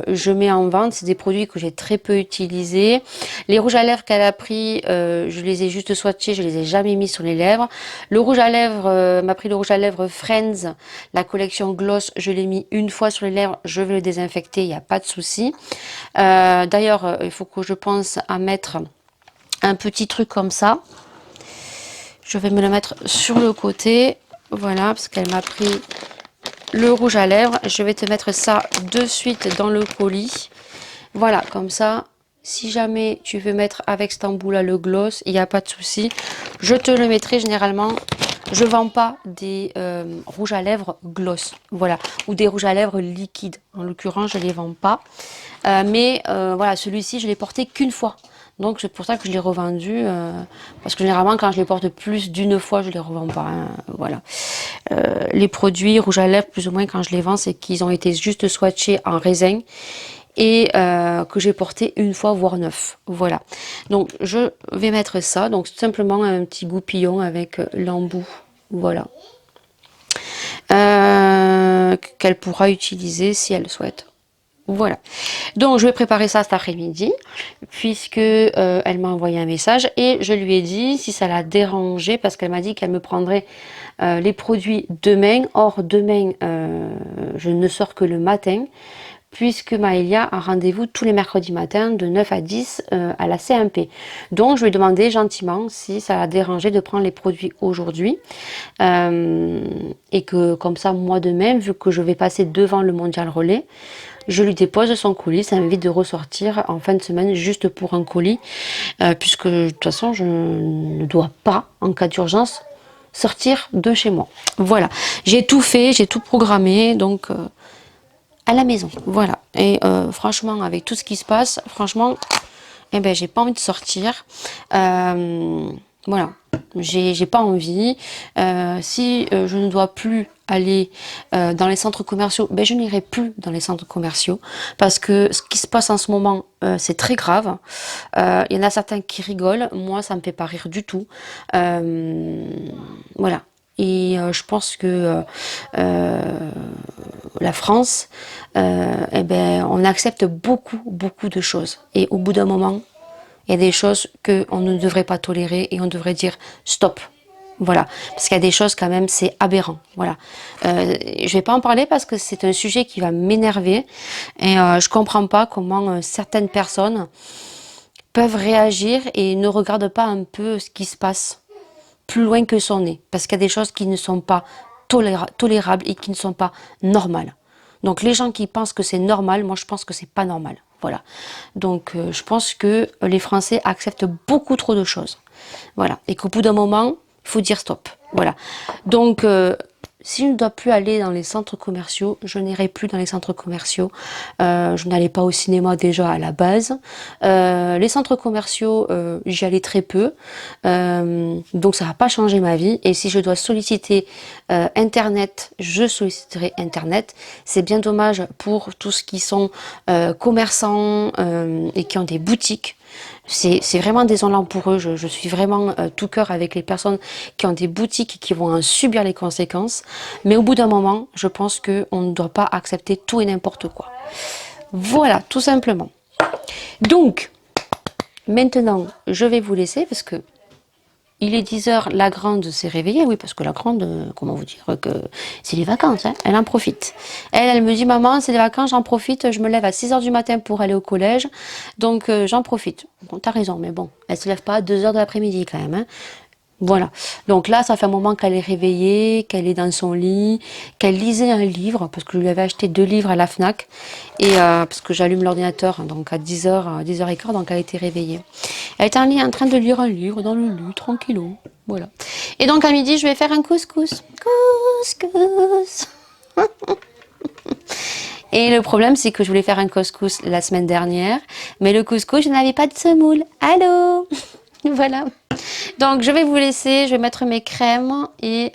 je mets en vente, c'est des produits que j'ai très peu utilisés. Les rouges à lèvres qu'elle a pris, je les ai juste swatchés, je les ai jamais mis sur les lèvres. Le rouge à lèvres, m'a pris le rouge à lèvres Friends, la collection Gloss, je l'ai mis une fois sur les lèvres, je vais le désinfecter, il n'y a pas de souci. D'ailleurs, il faut que je pense à mettre un petit truc comme ça. Je vais me le mettre sur le côté, voilà, parce qu'elle m'a pris le rouge à lèvres. Je vais te mettre ça de suite dans le colis. Voilà, comme ça, si jamais tu veux mettre avec cet embout-là le gloss, il n'y a pas de souci. Je te le mettrai généralement. Je vends pas des rouges à lèvres gloss, voilà, ou des rouges à lèvres liquides. En l'occurrence, je les vends pas. Mais voilà, celui-ci, je l'ai porté qu'une fois. Donc c'est pour ça que je l'ai revendu, parce que généralement quand je les porte plus d'une fois, je les revends pas, hein, voilà. Les produits rouges à lèvres, plus ou moins quand je les vends, c'est qu'ils ont été juste swatchés en raisin et que j'ai porté une fois, voire 9. Voilà. Donc je vais mettre ça, donc simplement un petit goupillon avec l'embout, voilà. Qu'elle pourra utiliser si elle souhaite. Voilà. Donc je vais préparer ça cet après-midi puisque elle m'a envoyé un message et je lui ai dit si ça la dérangeait parce qu'elle m'a dit qu'elle me prendrait les produits demain. Or demain je ne sors que le matin puisque Maëlia a rendez-vous tous les mercredis matins de 9 à 10 à la CMP. Donc je lui ai demandé gentiment si ça la dérangeait de prendre les produits aujourd'hui et que comme ça moi demain, vu que je vais passer devant le Mondial Relais, je lui dépose son colis, ça m'invite de ressortir en fin de semaine juste pour un colis, puisque de toute façon je ne dois pas, en cas d'urgence, sortir de chez moi. Voilà, j'ai tout fait, j'ai tout programmé, donc à la maison, voilà. Et franchement, avec tout ce qui se passe, franchement, eh ben, j'ai pas envie de sortir. Voilà, j'ai pas envie. Si je ne dois plus aller dans les centres commerciaux, ben je n'irai plus dans les centres commerciaux parce que ce qui se passe en ce moment, c'est très grave. Il y en a certains qui rigolent, moi ça me fait pas rire du tout. Voilà. Et je pense que la France, eh ben, on accepte beaucoup de choses. Et au bout d'un moment, il y a des choses qu'on ne devrait pas tolérer et on devrait dire stop. Voilà, parce qu'il y a des choses quand même, c'est aberrant. Voilà, je vais pas en parler parce que c'est un sujet qui va m'énerver et je comprends pas comment certaines personnes peuvent réagir et ne regardent pas un peu ce qui se passe plus loin que son nez, parce qu'il y a des choses qui ne sont pas tolérables et qui ne sont pas normales. Donc les gens qui pensent que c'est normal, moi je pense que c'est pas normal. Voilà. Donc je pense que les Français acceptent beaucoup trop de choses. Voilà. Et qu'au bout d'un moment, il faut dire stop. Voilà. Donc si je ne dois plus aller dans les centres commerciaux, je n'irai plus dans les centres commerciaux. Je n'allais pas au cinéma déjà à la base. Les centres commerciaux, j'y allais très peu. Donc ça n'a pas changé ma vie. Et si je dois solliciter Internet, je solliciterai Internet. C'est bien dommage pour tous ce qui sont commerçants et qui ont des boutiques. C'est vraiment désolant pour eux. Je suis vraiment tout cœur avec les personnes qui ont des boutiques et qui vont en subir les conséquences. Mais au bout d'un moment, je pense qu'on ne doit pas accepter tout et n'importe quoi. Voilà, tout simplement. Donc, maintenant, je vais vous laisser parce que il est 10 heures, la grande s'est réveillée. Oui, parce que la grande, comment vous dire, que c'est les vacances, hein, elle en profite. Elle me dit, maman, c'est les vacances, j'en profite, je me lève à 6 heures du matin pour aller au collège, donc j'en profite. Bon, t'as raison, mais bon, elle se lève pas à 2 heures de l'après-midi quand même, hein. Voilà. Donc là, ça fait un moment qu'elle est réveillée, qu'elle est dans son lit, qu'elle lisait un livre, parce que je lui avais acheté 2 livres à la FNAC, et parce que j'allume l'ordinateur, donc à 10h, 10h15, donc elle était réveillée. Elle était en train de lire un livre dans le lit, tranquillou. Voilà. Et donc à midi, je vais faire un couscous. Couscous. Et le problème, c'est que je voulais faire un couscous la semaine dernière, mais le couscous, je n'avais pas de semoule. Allô? Voilà. Donc, je vais vous laisser, je vais mettre mes crèmes et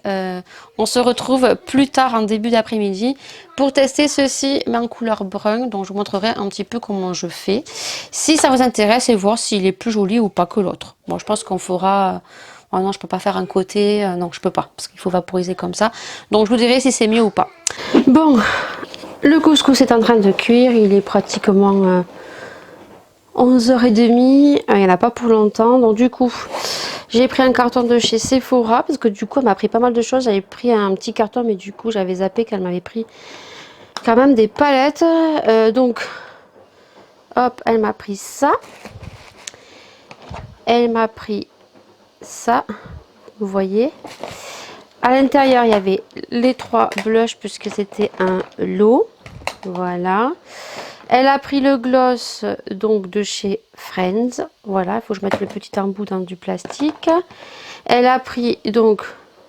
on se retrouve plus tard en début d'après-midi pour tester ceci, mais en couleur brun. Donc, je vous montrerai un petit peu comment je fais. Si ça vous intéresse et voir s'il est plus joli ou pas que l'autre. Bon, je pense qu'on fera... Oh non, je peux pas faire un côté. Non, je peux pas, parce qu'il faut vaporiser comme ça. Donc, je vous dirai si c'est mieux ou pas. Bon, le couscous est en train de cuire. Il est pratiquement 11h30. Il n'y en a pas pour longtemps. Donc, du coup, j'ai pris un carton de chez Sephora. Parce que du coup, elle m'a pris pas mal de choses. J'avais pris un petit carton, mais du coup, j'avais zappé qu'elle m'avait pris quand même des palettes. Donc, hop, elle m'a pris ça. Elle m'a pris ça. Vous voyez. À l'intérieur, il y avait les 3 blushs puisque c'était un lot. Voilà. Elle a pris le gloss donc de chez Friends. Voilà, il faut que je mette le petit embout dans du plastique. Elle a pris donc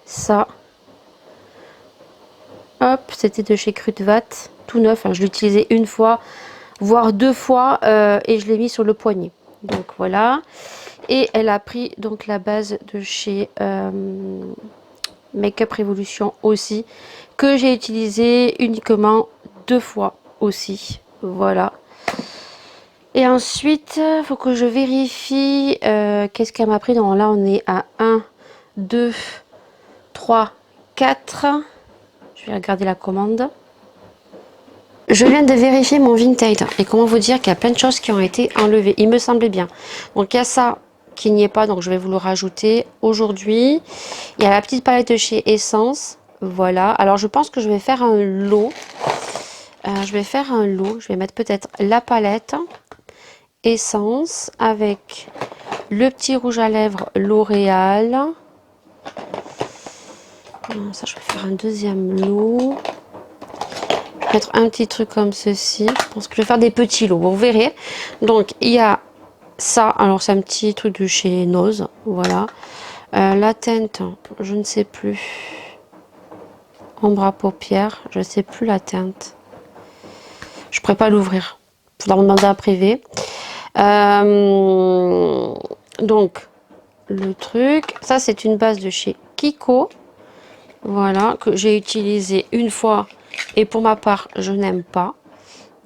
ça. Hop, c'était de chez Krudvat, tout neuf. Hein, je l'ai utilisé une fois, voire 2 fois, et je l'ai mis sur le poignet. Donc voilà. Et elle a pris donc la base de chez Make Up Revolution aussi, que j'ai utilisé uniquement 2 fois aussi. Voilà. Et ensuite, il faut que je vérifie qu'est-ce qu'elle m'a pris. Donc là, on est à 1, 2, 3, 4. Je vais regarder la commande. Je viens de vérifier mon Vinted. Et comment vous dire qu'il y a plein de choses qui ont été enlevées. Il me semblait bien. Donc il y a ça qui n'y est pas. Donc je vais vous le rajouter aujourd'hui. Il y a la petite palette de chez Essence. Voilà. Alors je pense que je vais faire un lot. Je vais mettre peut-être la palette Essence avec le petit rouge à lèvres L'Oréal. Ça, je vais faire un deuxième lot. Je vais mettre un petit truc comme ceci. Je pense que je vais faire des petits lots. Vous verrez. Donc, il y a ça. Alors, c'est un petit truc de chez Nose. Voilà. La teinte, je ne sais plus. Ombre à paupières. Je ne sais plus la teinte. Je ne pourrais pas l'ouvrir. Il faudra me demander à privé. Donc, le truc. Ça, c'est une base de chez Kiko. Voilà. Que j'ai utilisé une fois. Et pour ma part, je n'aime pas.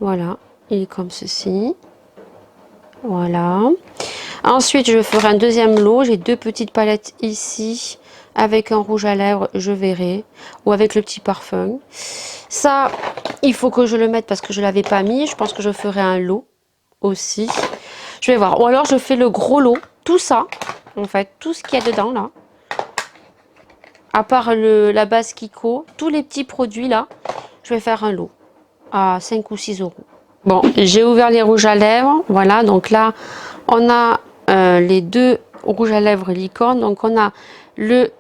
Voilà. Il est comme ceci. Voilà. Ensuite, je ferai un deuxième lot. J'ai 2 petites palettes ici. Avec un rouge à lèvres, je verrai. Ou avec le petit parfum. Ça, il faut que je le mette parce que je ne l'avais pas mis. Je pense que je ferai un lot aussi. Je vais voir. Ou alors, je fais le gros lot. Tout ça, en fait. Tout ce qu'il y a dedans, là. À part la base Kiko. Tous les petits produits, là. Je vais faire un lot. À 5 ou 6 euros. Bon, j'ai ouvert les rouges à lèvres. Voilà, donc là, on a les 2 rouges à lèvres licorne. Donc, on a le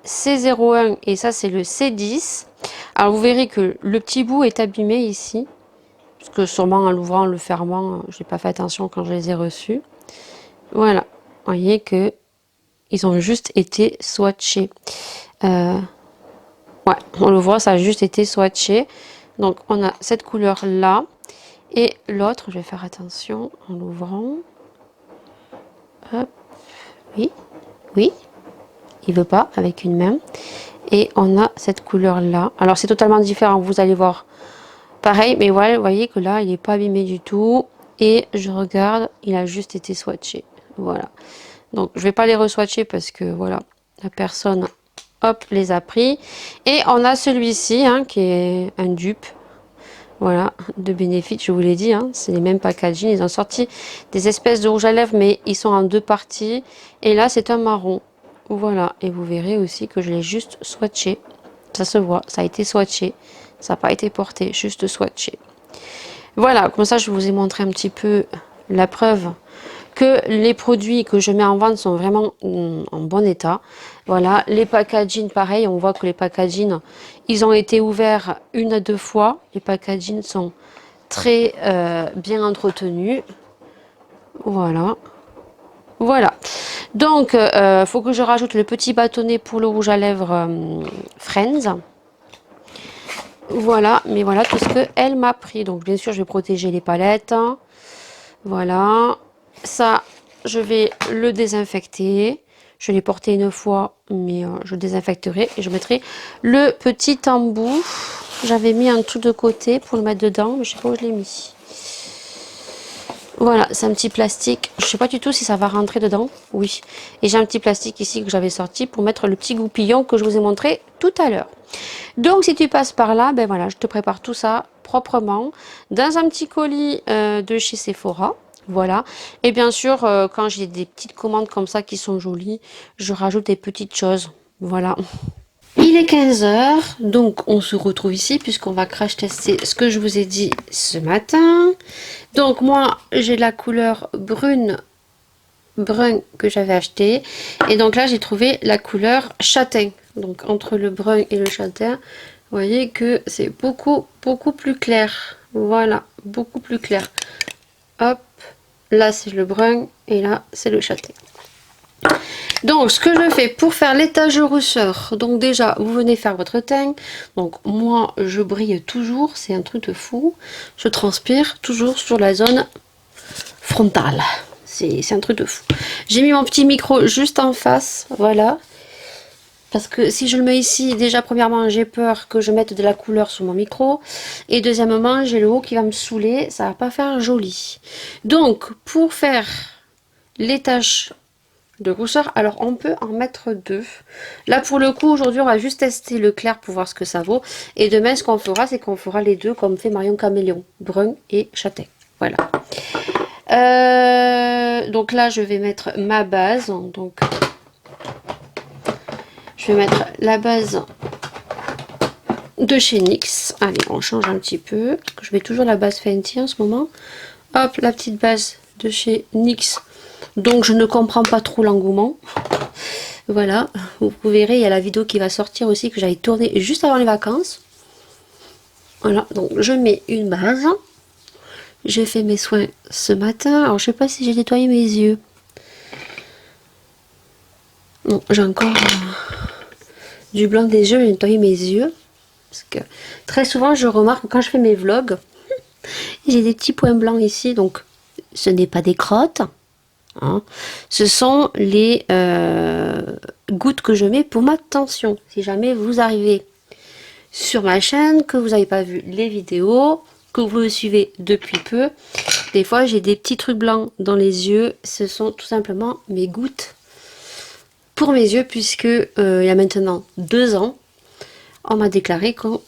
C01 et ça, c'est le C10. Alors, vous verrez que le petit bout est abîmé ici. Parce que sûrement, en l'ouvrant, en le fermant, je n'ai pas fait attention quand je les ai reçus. Voilà, vous voyez que ils ont juste été swatchés. Ouais, on le voit, ça a juste été swatché. Donc, on a cette couleur-là. Et l'autre, je vais faire attention en l'ouvrant. Hop. Oui, oui. Il veut pas avec une main. Et on a cette couleur-là. Alors, c'est totalement différent. Vous allez voir. Pareil, mais voilà, vous voyez que là, il n'est pas abîmé du tout. Et je regarde, il a juste été swatché. Voilà. Donc, je vais pas les re-swatcher parce que, voilà, la personne, hop, les a pris. Et on a celui-ci, hein, qui est un dupe. Voilà, de Benefit, je vous l'ai dit, hein, c'est les mêmes packaging. Ils ont sorti des espèces de rouge à lèvres, mais ils sont en 2 parties. Et là, c'est un marron. Voilà, et vous verrez aussi que je l'ai juste swatché. Ça se voit, ça a été swatché. Ça n'a pas été porté, juste swatché. Voilà, comme ça, je vous ai montré un petit peu la preuve que les produits que je mets en vente sont vraiment en bon état. Voilà, les packaging, pareil, on voit que les packaging, ils ont été ouverts 1 à 2 fois. Les packaging sont très bien entretenus. Voilà. Voilà. Donc, faut que je rajoute le petit bâtonnet pour le rouge à lèvres Friends. Voilà, mais voilà tout ce qu'elle m'a pris. Donc bien sûr, je vais protéger les palettes. Voilà. Ça, je vais le désinfecter. Je l'ai porté une fois, mais je le désinfecterai et je mettrai le petit embout. J'avais mis un truc de côté pour le mettre dedans, mais je sais pas où je l'ai mis. Voilà, c'est un petit plastique. Je sais pas du tout si ça va rentrer dedans. Oui. Et j'ai un petit plastique ici que j'avais sorti pour mettre le petit goupillon que je vous ai montré tout à l'heure. Donc si tu passes par là, ben voilà, je te prépare tout ça proprement dans un petit colis de chez Sephora. Voilà. Et bien sûr, quand j'ai des petites commandes comme ça qui sont jolies, je rajoute des petites choses. Voilà. Il est 15 heures, donc on se retrouve ici puisqu'on va crash tester ce que je vous ai dit ce matin. Donc moi, j'ai la couleur brun que j'avais acheté. Et donc là, j'ai trouvé la couleur châtain. Donc entre le brun et le châtain, vous voyez que c'est beaucoup plus clair. Voilà, beaucoup plus clair. Hop, là c'est le brun et là c'est le châtain. Donc ce que je fais pour faire l'étage de rousseur, donc déjà vous venez faire votre teint. Donc moi je brille toujours, c'est un truc de fou. Je transpire toujours sur la zone frontale. C'est un truc de fou. J'ai mis mon petit micro juste en face, voilà. Parce que si je le mets ici, déjà premièrement j'ai peur que je mette de la couleur sur mon micro. Et deuxièmement j'ai le haut qui va me saouler, ça va pas faire joli. Donc pour faire les taches de rousseur, alors on peut en mettre deux. Là pour le coup aujourd'hui on va juste tester le clair pour voir ce que ça vaut. Et demain ce qu'on fera c'est qu'on fera les deux comme fait Marion Caméléon, brun et châtain. Voilà. Donc là je vais mettre ma base, donc je vais mettre la base de chez NYX. Allez, on change un petit peu, parce que je mets toujours la base Fenty en ce moment. Hop, la petite base de chez NYX, donc je ne comprends pas trop l'engouement. Voilà, vous verrez, il y a la vidéo qui va sortir aussi, que j'avais tourné juste avant les vacances. Voilà, donc je mets une base. J'ai fait mes soins ce matin. Alors, je sais pas si j'ai nettoyé mes yeux. Non, j'ai encore du blanc des yeux. J'ai nettoyé mes yeux. Parce que très souvent, je remarque quand je fais mes vlogs, j'ai des petits points blancs ici. Donc, ce n'est pas des crottes. Hein. Ce sont les gouttes que je mets pour ma tension. Si jamais vous arrivez sur ma chaîne, que vous n'avez pas vu les vidéos, que vous me suivez depuis peu, des fois j'ai des petits trucs blancs dans les yeux. Ce sont tout simplement mes gouttes pour mes yeux, puisque il y a maintenant 2 ans, on m'a déclaré ouais,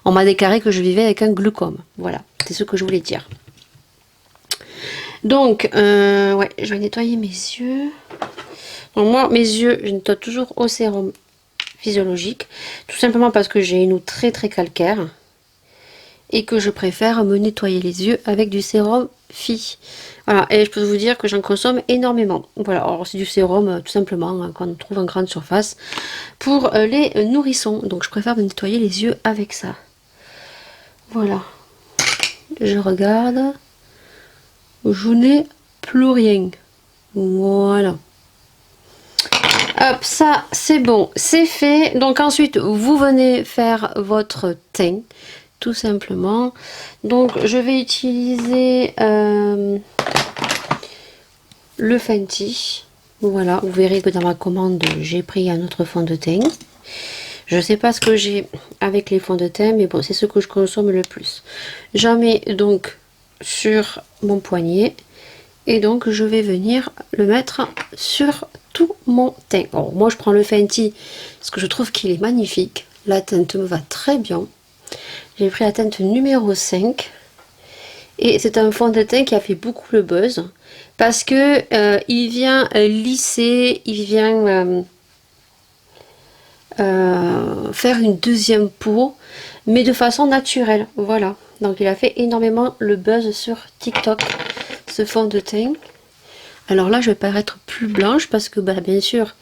on m'a déclaré que je vivais avec un glaucome. Voilà, c'est ce que je voulais dire. Donc ouais, je vais nettoyer mes yeux. Donc moi mes yeux, je nettoie toujours au sérum physiologique, tout simplement parce que j'ai une eau très calcaire et que je préfère me nettoyer les yeux avec du sérum Phi. Voilà, et je peux vous dire que j'en consomme énormément. Voilà, alors c'est du sérum tout simplement qu'on trouve en grande surface pour les nourrissons, donc je préfère me nettoyer les yeux avec ça. Voilà, je regarde, je n'ai plus rien. Voilà. Hop, ça c'est bon, c'est fait. Donc ensuite vous venez faire votre teint tout simplement. Donc je vais utiliser le Fenty. Voilà, vous verrez que dans ma commande j'ai pris un autre fond de teint. Je sais pas ce que j'ai avec les fonds de teint, mais bon, c'est ce que je consomme le plus. J'en mets donc sur mon poignet et donc je vais venir le mettre sur tout mon teint. Alors, moi je prends le Fenty parce que je trouve qu'il est magnifique. La teinte me va très bien. J'ai pris la teinte numéro 5 et c'est un fond de teint qui a fait beaucoup le buzz parce que il vient lisser, il vient faire une deuxième peau, mais de façon naturelle. Voilà, donc il a fait énormément le buzz sur TikTok, ce fond de teint. Alors là je vais paraître plus blanche parce que bah, bien sûr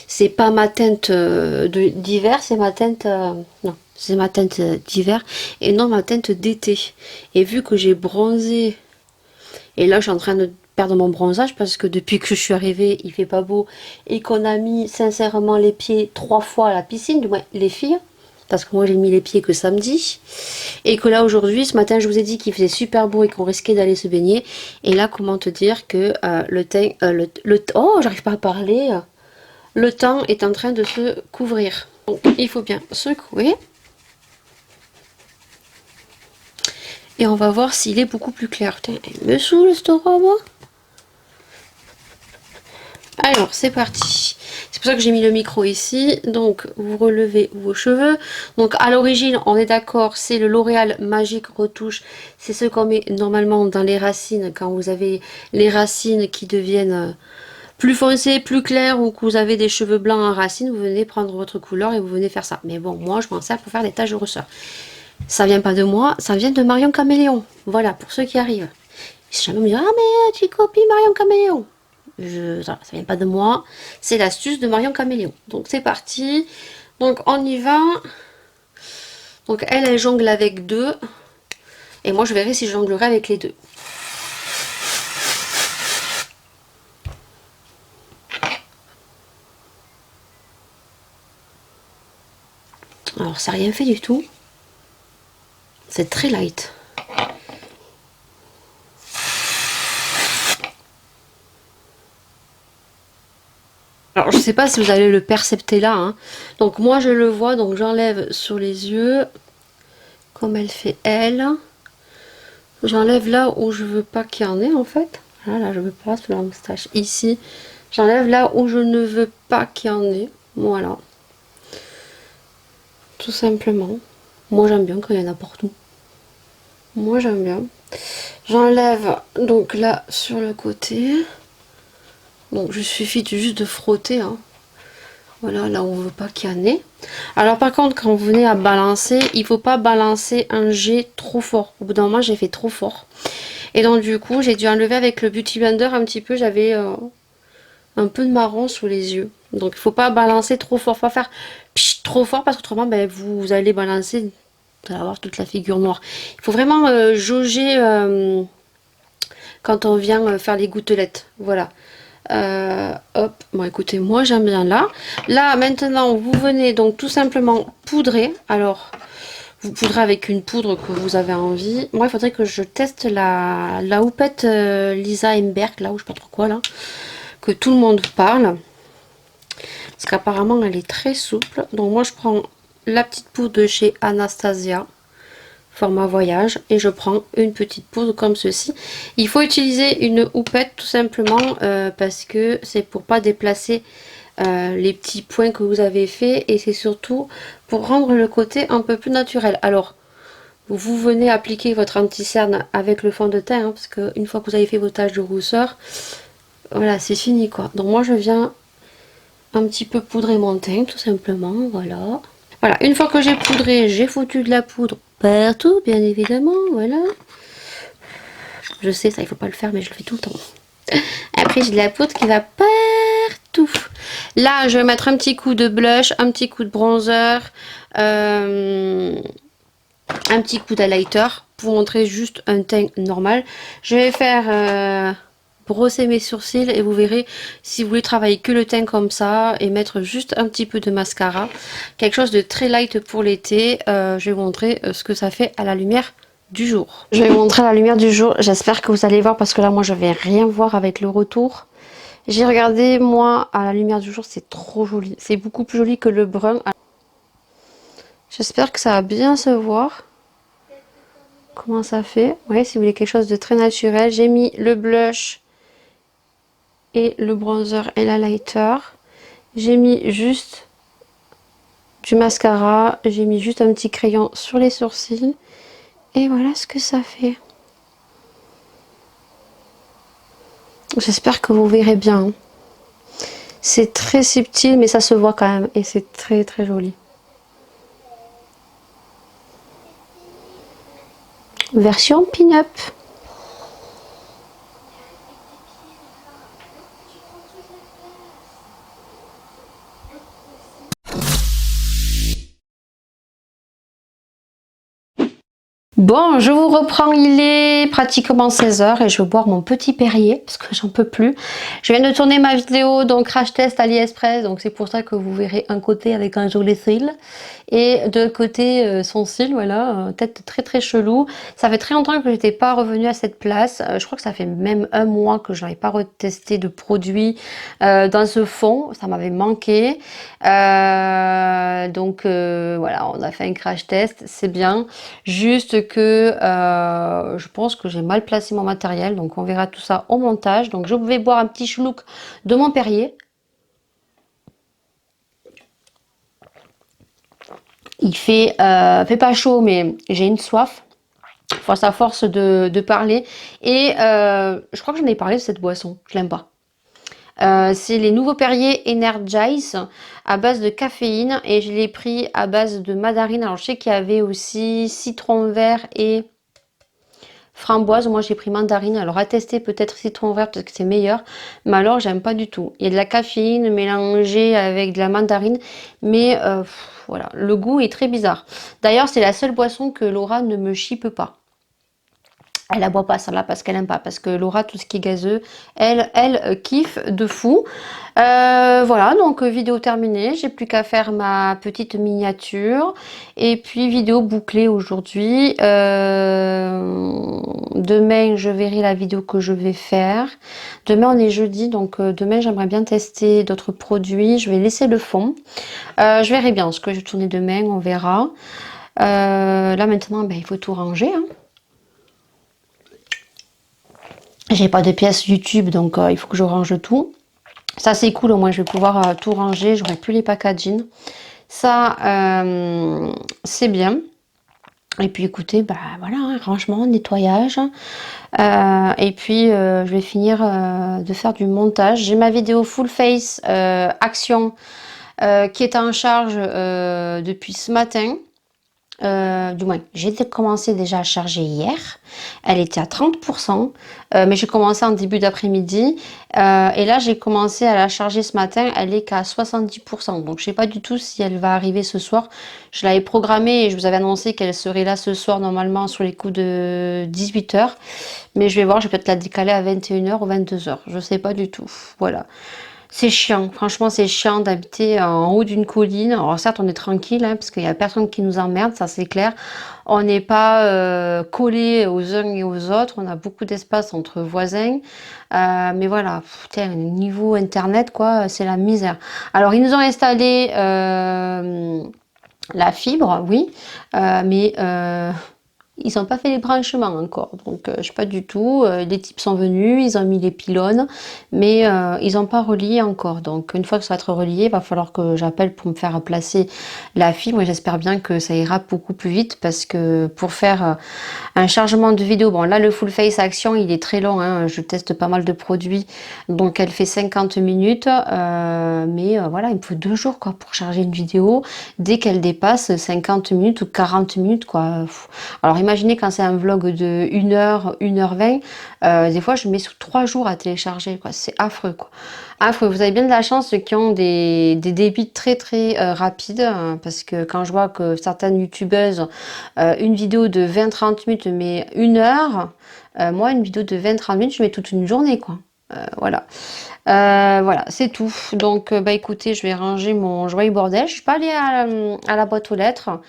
c'est pas ma teinte d'hiver, c'est ma teinte non, c'est ma teinte d'hiver et non ma teinte d'été. Et vu que j'ai bronzé et là je suis en train de perdre mon bronzage parce que depuis que je suis arrivée, il fait pas beau et qu'on a mis sincèrement les pieds 3 fois à la piscine, du moins les filles, parce que moi j'ai mis les pieds que samedi, et que là aujourd'hui, ce matin, je vous ai dit qu'il faisait super beau et qu'on risquait d'aller se baigner. Et là, comment te dire que le temps, oh, j'arrive pas à parler, le temps est en train de se couvrir. Donc il faut bien secouer. Et on va voir s'il est beaucoup plus clair. Putain, elle me saoule cette robe. Alors, c'est parti. C'est pour ça que j'ai mis le micro ici. Donc, vous relevez vos cheveux. Donc, à l'origine, on est d'accord, c'est le L'Oréal Magic Retouche. C'est ce qu'on met normalement dans les racines quand vous avez les racines qui deviennent plus foncées, plus claires, ou que vous avez des cheveux blancs en racines. Vous venez prendre votre couleur et vous venez faire ça. Mais bon, moi, je m'en sers pour faire des taches de rousseur. Ça vient pas de moi, ça vient de Marion Caméléon. Voilà, pour ceux qui arrivent. Si jamais on me dit, ah mais tu copies Marion Caméléon. Ça vient pas de moi, c'est l'astuce de Marion Caméléon. Donc c'est parti. Donc on y va. Donc elle jongle avec deux. Et moi je verrai si je jonglerai avec les deux. Alors ça n'a rien fait du tout. C'est très light. Alors je sais pas si vous allez le percepter là, hein. Donc moi je le vois, donc j'enlève sur les yeux, comme elle fait elle. J'enlève là où je veux pas qu'il y en ait en fait. Là je veux pas, sur la moustache. Ici, j'enlève là où je ne veux pas qu'il y en ait. Voilà. Tout simplement. Moi j'aime bien quand il y en a partout. Moi j'aime bien. J'enlève donc là sur le côté. Donc il suffit juste de frotter, hein. Voilà, là où on veut pas qu'il y en ait. Alors par contre, quand vous venez à balancer, il faut pas balancer un jet trop fort. Au bout d'un moment, j'ai fait trop fort. Et donc du coup, j'ai dû enlever avec le Beauty Blender un petit peu. J'avais un peu de marron sous les yeux. Donc il faut pas balancer trop fort. Faut pas faire trop fort parce qu'autrement, ben, vous allez balancer, vous allez avoir toute la figure noire. Il faut vraiment jauger quand on vient faire les gouttelettes. Voilà. Hop, bon écoutez, moi j'aime bien là. Là maintenant vous venez donc tout simplement poudrer. Alors vous poudrez avec une poudre que vous avez envie. Moi il faudrait que je teste la houppette Lisa Emberg, là où je sais pas trop quoi là, que tout le monde parle. Parce qu'apparemment elle est très souple. Donc moi je prends la petite poudre de chez Anastasia, format voyage, et je prends une petite poudre comme ceci. Il faut utiliser une houppette tout simplement parce que c'est pour pas déplacer les petits points que vous avez fait, et c'est surtout pour rendre le côté un peu plus naturel. Alors vous venez appliquer votre anti-cerne avec le fond de teint, hein, parce que une fois que vous avez fait vos taches de rousseur, voilà, c'est fini quoi. Donc moi je viens un petit peu poudrer mon teint tout simplement. Voilà. Voilà, une fois que j'ai poudré, j'ai foutu de la poudre partout, bien évidemment, voilà. Je sais, ça, il faut pas le faire, mais je le fais tout le temps. Après, j'ai de la poudre qui va partout. Là, je vais mettre un petit coup de blush, un petit coup de bronzer, un petit coup d'highlighter pour montrer juste un teint normal. Je vais faire brosser mes sourcils et vous verrez, si vous voulez travailler que le teint comme ça et mettre juste un petit peu de mascara, quelque chose de très light pour l'été, je vais vous montrer ce que ça fait à la lumière du jour. Je vais vous montrer à la lumière du jour, j'espère que vous allez voir parce que là moi je vais rien voir avec le retour. J'ai regardé, moi à la lumière du jour, c'est trop joli, c'est beaucoup plus joli que le brun. J'espère que ça va bien se voir. Comment ça fait? Ouais, si vous voulez quelque chose de très naturel, j'ai mis le blush et le bronzer et l'highlighter. J'ai mis juste du mascara, j'ai mis juste un petit crayon sur les sourcils et voilà ce que ça fait. J'espère que vous verrez bien. C'est très subtil mais ça se voit quand même et c'est très très joli. Version pin-up. Bon, je vous reprends, il est pratiquement 16 h et je vais boire mon petit Perrier parce que j'en peux plus. Je viens de tourner ma vidéo donc crash test AliExpress, donc c'est pour ça que vous verrez un côté avec un joli cil et de l'autre côté son cil, voilà, tête très très chelou. Ça fait très longtemps que j'étais pas revenue à cette place. Je crois que ça fait même un mois que je n'avais pas retesté de produit dans ce fond, ça m'avait manqué. Donc voilà, on a fait un crash test, c'est bien. Juste que je pense que j'ai mal placé mon matériel, donc on verra tout ça au montage. Donc je vais boire un petit chlouc de mon Perrier. Il fait pas chaud, mais j'ai une soif. Face à force de parler. Et je crois que j'en ai parlé de cette boisson, je l'aime pas. C'est les nouveaux Perrier Energize à base de caféine et je l'ai pris à base de mandarine. Alors je sais qu'il y avait aussi citron vert et framboise. Moi j'ai pris mandarine. Alors à tester peut-être citron vert parce que c'est meilleur. Mais alors j'aime pas du tout. Il y a de la caféine mélangée avec de la mandarine. Mais voilà, le goût est très bizarre. D'ailleurs c'est la seule boisson que Laura ne me chipe pas. Elle la boit pas celle-là parce qu'elle aime pas, parce que Laura, tout ce qui est gazeux, elle kiffe de fou. Voilà, donc vidéo terminée, j'ai plus qu'à faire ma petite miniature. Et puis vidéo bouclée aujourd'hui. Demain, je verrai la vidéo que je vais faire. Demain, on est jeudi, donc demain, j'aimerais bien tester d'autres produits. Je vais laisser le fond. Je verrai bien ce que je vais tourner demain, on verra. Là maintenant, ben, il faut tout ranger, hein. J'ai pas de pièces YouTube, donc il faut que je range tout. Ça c'est cool, au moins je vais pouvoir tout ranger, j'aurai plus les packaging. Ça c'est bien. Et puis écoutez, bah voilà, hein, rangement, nettoyage. Et puis je vais finir de faire du montage. J'ai ma vidéo full face action qui est en charge depuis ce matin. Du moins, j'ai commencé déjà à charger hier. Elle était à 30%, mais j'ai commencé en début d'après-midi. Et là, j'ai commencé à la charger ce matin. Elle est qu'à 70%. Donc, je sais pas du tout si elle va arriver ce soir. Je l'avais programmée et je vous avais annoncé qu'elle serait là ce soir, normalement, sur les coups de 18 h. Mais je vais voir, je vais peut-être la décaler à 21 h ou 22 h. Je sais pas du tout. Voilà. C'est chiant, franchement c'est chiant d'habiter en haut d'une colline. Alors certes on est tranquille hein, parce qu'il n'y a personne qui nous emmerde, ça c'est clair. On n'est pas collés aux uns et aux autres, on a beaucoup d'espace entre voisins. Mais voilà, putain, niveau internet quoi, c'est la misère. Alors ils nous ont installé la fibre, oui, mais ils n'ont pas fait les branchements encore, donc je sais pas du tout. Les types sont venus, ils ont mis les pylônes, mais ils n'ont pas relié encore. Donc une fois que ça va être relié, il va falloir que j'appelle pour me faire placer la fibre. Et j'espère bien que ça ira beaucoup plus vite parce que pour faire un chargement de vidéo, bon là le full face action il est très long, hein, je teste pas mal de produits, donc elle fait 50 minutes, mais voilà il me faut 2 jours quoi pour charger une vidéo dès qu'elle dépasse 50 minutes ou 40 minutes quoi. Alors imaginez quand c'est un vlog de 1 h, 1 h 20, des fois je mets sur 3 jours à télécharger, quoi. C'est affreux quoi. Affreux. Vous avez bien de la chance ceux qui ont des débits très très rapides, hein, parce que quand je vois que certaines youtubeuses, une vidéo de 20-30 minutes mais 1 h, moi une vidéo de 20-30 minutes je mets toute une journée quoi. Voilà. Voilà, c'est tout. Donc, bah écoutez, je vais ranger mon joyeux bordel. Je suis pas allée à la boîte aux lettres.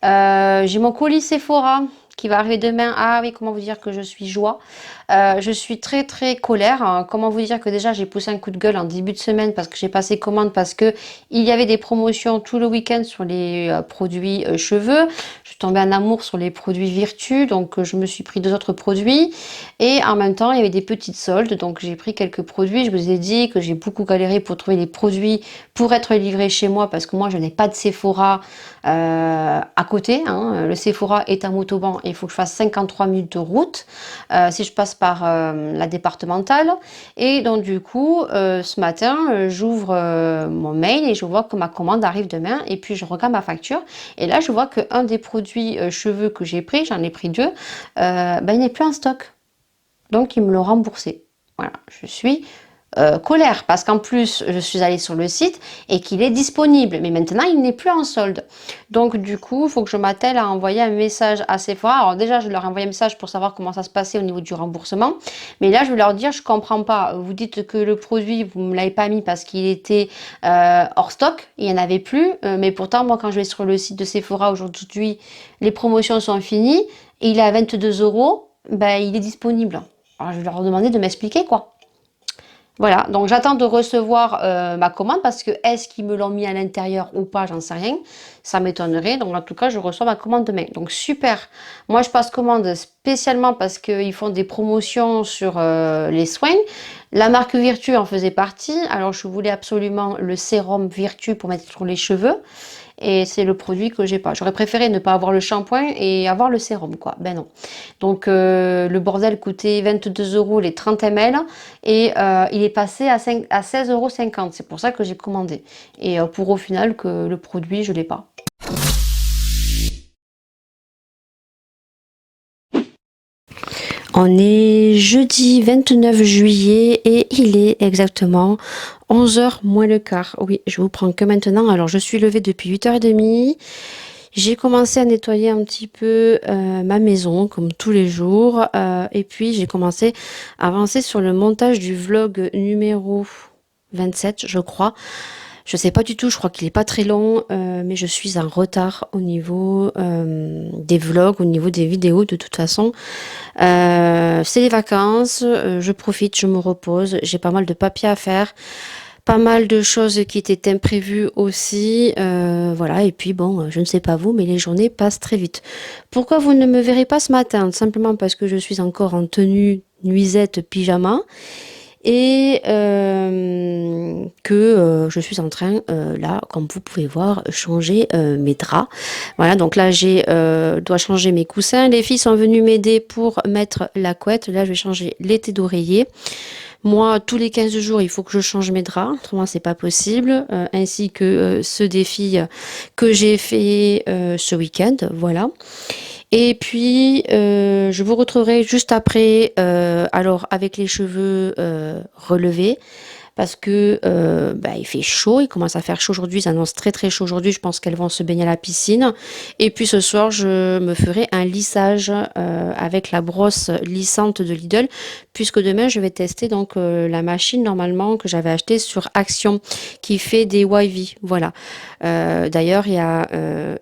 J'ai mon colis Sephora qui va arriver demain. Ah oui, comment vous dire que je suis joie. Je suis très très colère, hein. Comment vous dire que déjà j'ai poussé un coup de gueule en début de semaine parce que j'ai passé commande parce que il y avait des promotions tout le week-end sur les produits cheveux. Je suis tombée en amour sur les produits Virtu, donc je me suis pris 2 autres produits et en même temps il y avait des petites soldes, donc j'ai pris quelques produits. Je vous ai dit que j'ai beaucoup galéré pour trouver les produits pour être livrés chez moi parce que moi je n'ai pas de Sephora à côté, hein. Le Sephora est à Montauban et il faut que je fasse 53 minutes de route si je passe par la départementale. Et donc du coup ce matin j'ouvre mon mail et je vois que ma commande arrive demain et puis je regarde ma facture et là je vois que un des produits cheveux que j'ai pris, j'en ai pris 2, ben, il n'est plus en stock, donc ils me l'ont remboursé. Voilà, je suis colère parce qu'en plus je suis allée sur le site et qu'il est disponible, mais maintenant il n'est plus en solde. Donc du coup il faut que je m'attelle à envoyer un message à Sephora. Alors déjà je leur ai envoyé un message pour savoir comment ça se passait au niveau du remboursement, mais là je vais leur dire je comprends pas, vous dites que le produit vous me l'avez pas mis parce qu'il était hors stock, il y en avait plus, mais pourtant moi quand je vais sur le site de Sephora aujourd'hui les promotions sont finies et il est à 22 euros, ben il est disponible. Alors je vais leur demander de m'expliquer quoi. Voilà, donc j'attends de recevoir ma commande parce que est-ce qu'ils me l'ont mis à l'intérieur ou pas, j'en sais rien. Ça m'étonnerait. Donc en tout cas, je reçois ma commande demain. Donc super. Moi, je passe commande spécialement parce qu'ils font des promotions sur les soins. La marque Virtue en faisait partie. Alors je voulais absolument le sérum Virtue pour mettre sur les cheveux. Et c'est le produit que j'ai pas. J'aurais préféré ne pas avoir le shampoing et avoir le sérum, quoi. Ben non. Donc le bordel coûtait 22 euros les 30 ml et il est passé à 16,50 euros. C'est pour ça que j'ai commandé. Et pour au final que le produit, je l'ai pas. On est jeudi 29 juillet et il est exactement 11h moins le quart. Oui, je vous prends que maintenant. Alors, je suis levée depuis 8h30. J'ai commencé à nettoyer un petit peu ma maison, comme tous les jours. Et puis, j'ai commencé à avancer sur le montage du vlog numéro 27, je crois. Je sais pas du tout, je crois qu'il est pas très long, mais je suis en retard au niveau des vlogs, au niveau des vidéos de toute façon. C'est les vacances, je profite, je me repose, j'ai pas mal de papiers à faire, pas mal de choses qui étaient imprévues aussi, voilà, et puis bon, je ne sais pas vous, mais les journées passent très vite. Pourquoi vous ne me verrez pas ce matin? Simplement parce que je suis encore en tenue nuisette pyjama et que je suis en train, là, comme vous pouvez voir, changer mes draps. Voilà, donc là, dois changer mes coussins. Les filles sont venues m'aider pour mettre la couette. Là, je vais changer l'été d'oreiller. Moi, tous les 15 jours, il faut que je change mes draps, autrement c'est pas possible, ainsi que ceux des filles que j'ai fait ce week-end, voilà. Et puis, je vous retrouverai juste après, alors avec les cheveux relevés, parce que bah, il fait chaud, il commence à faire chaud aujourd'hui, ça annonce très très chaud aujourd'hui, je pense qu'elles vont se baigner à la piscine. Et puis ce soir, je me ferai un lissage avec la brosse lissante de Lidl, puisque demain, je vais tester donc la machine normalement que j'avais achetée sur Action, qui fait des wavy, voilà. D'ailleurs, il y a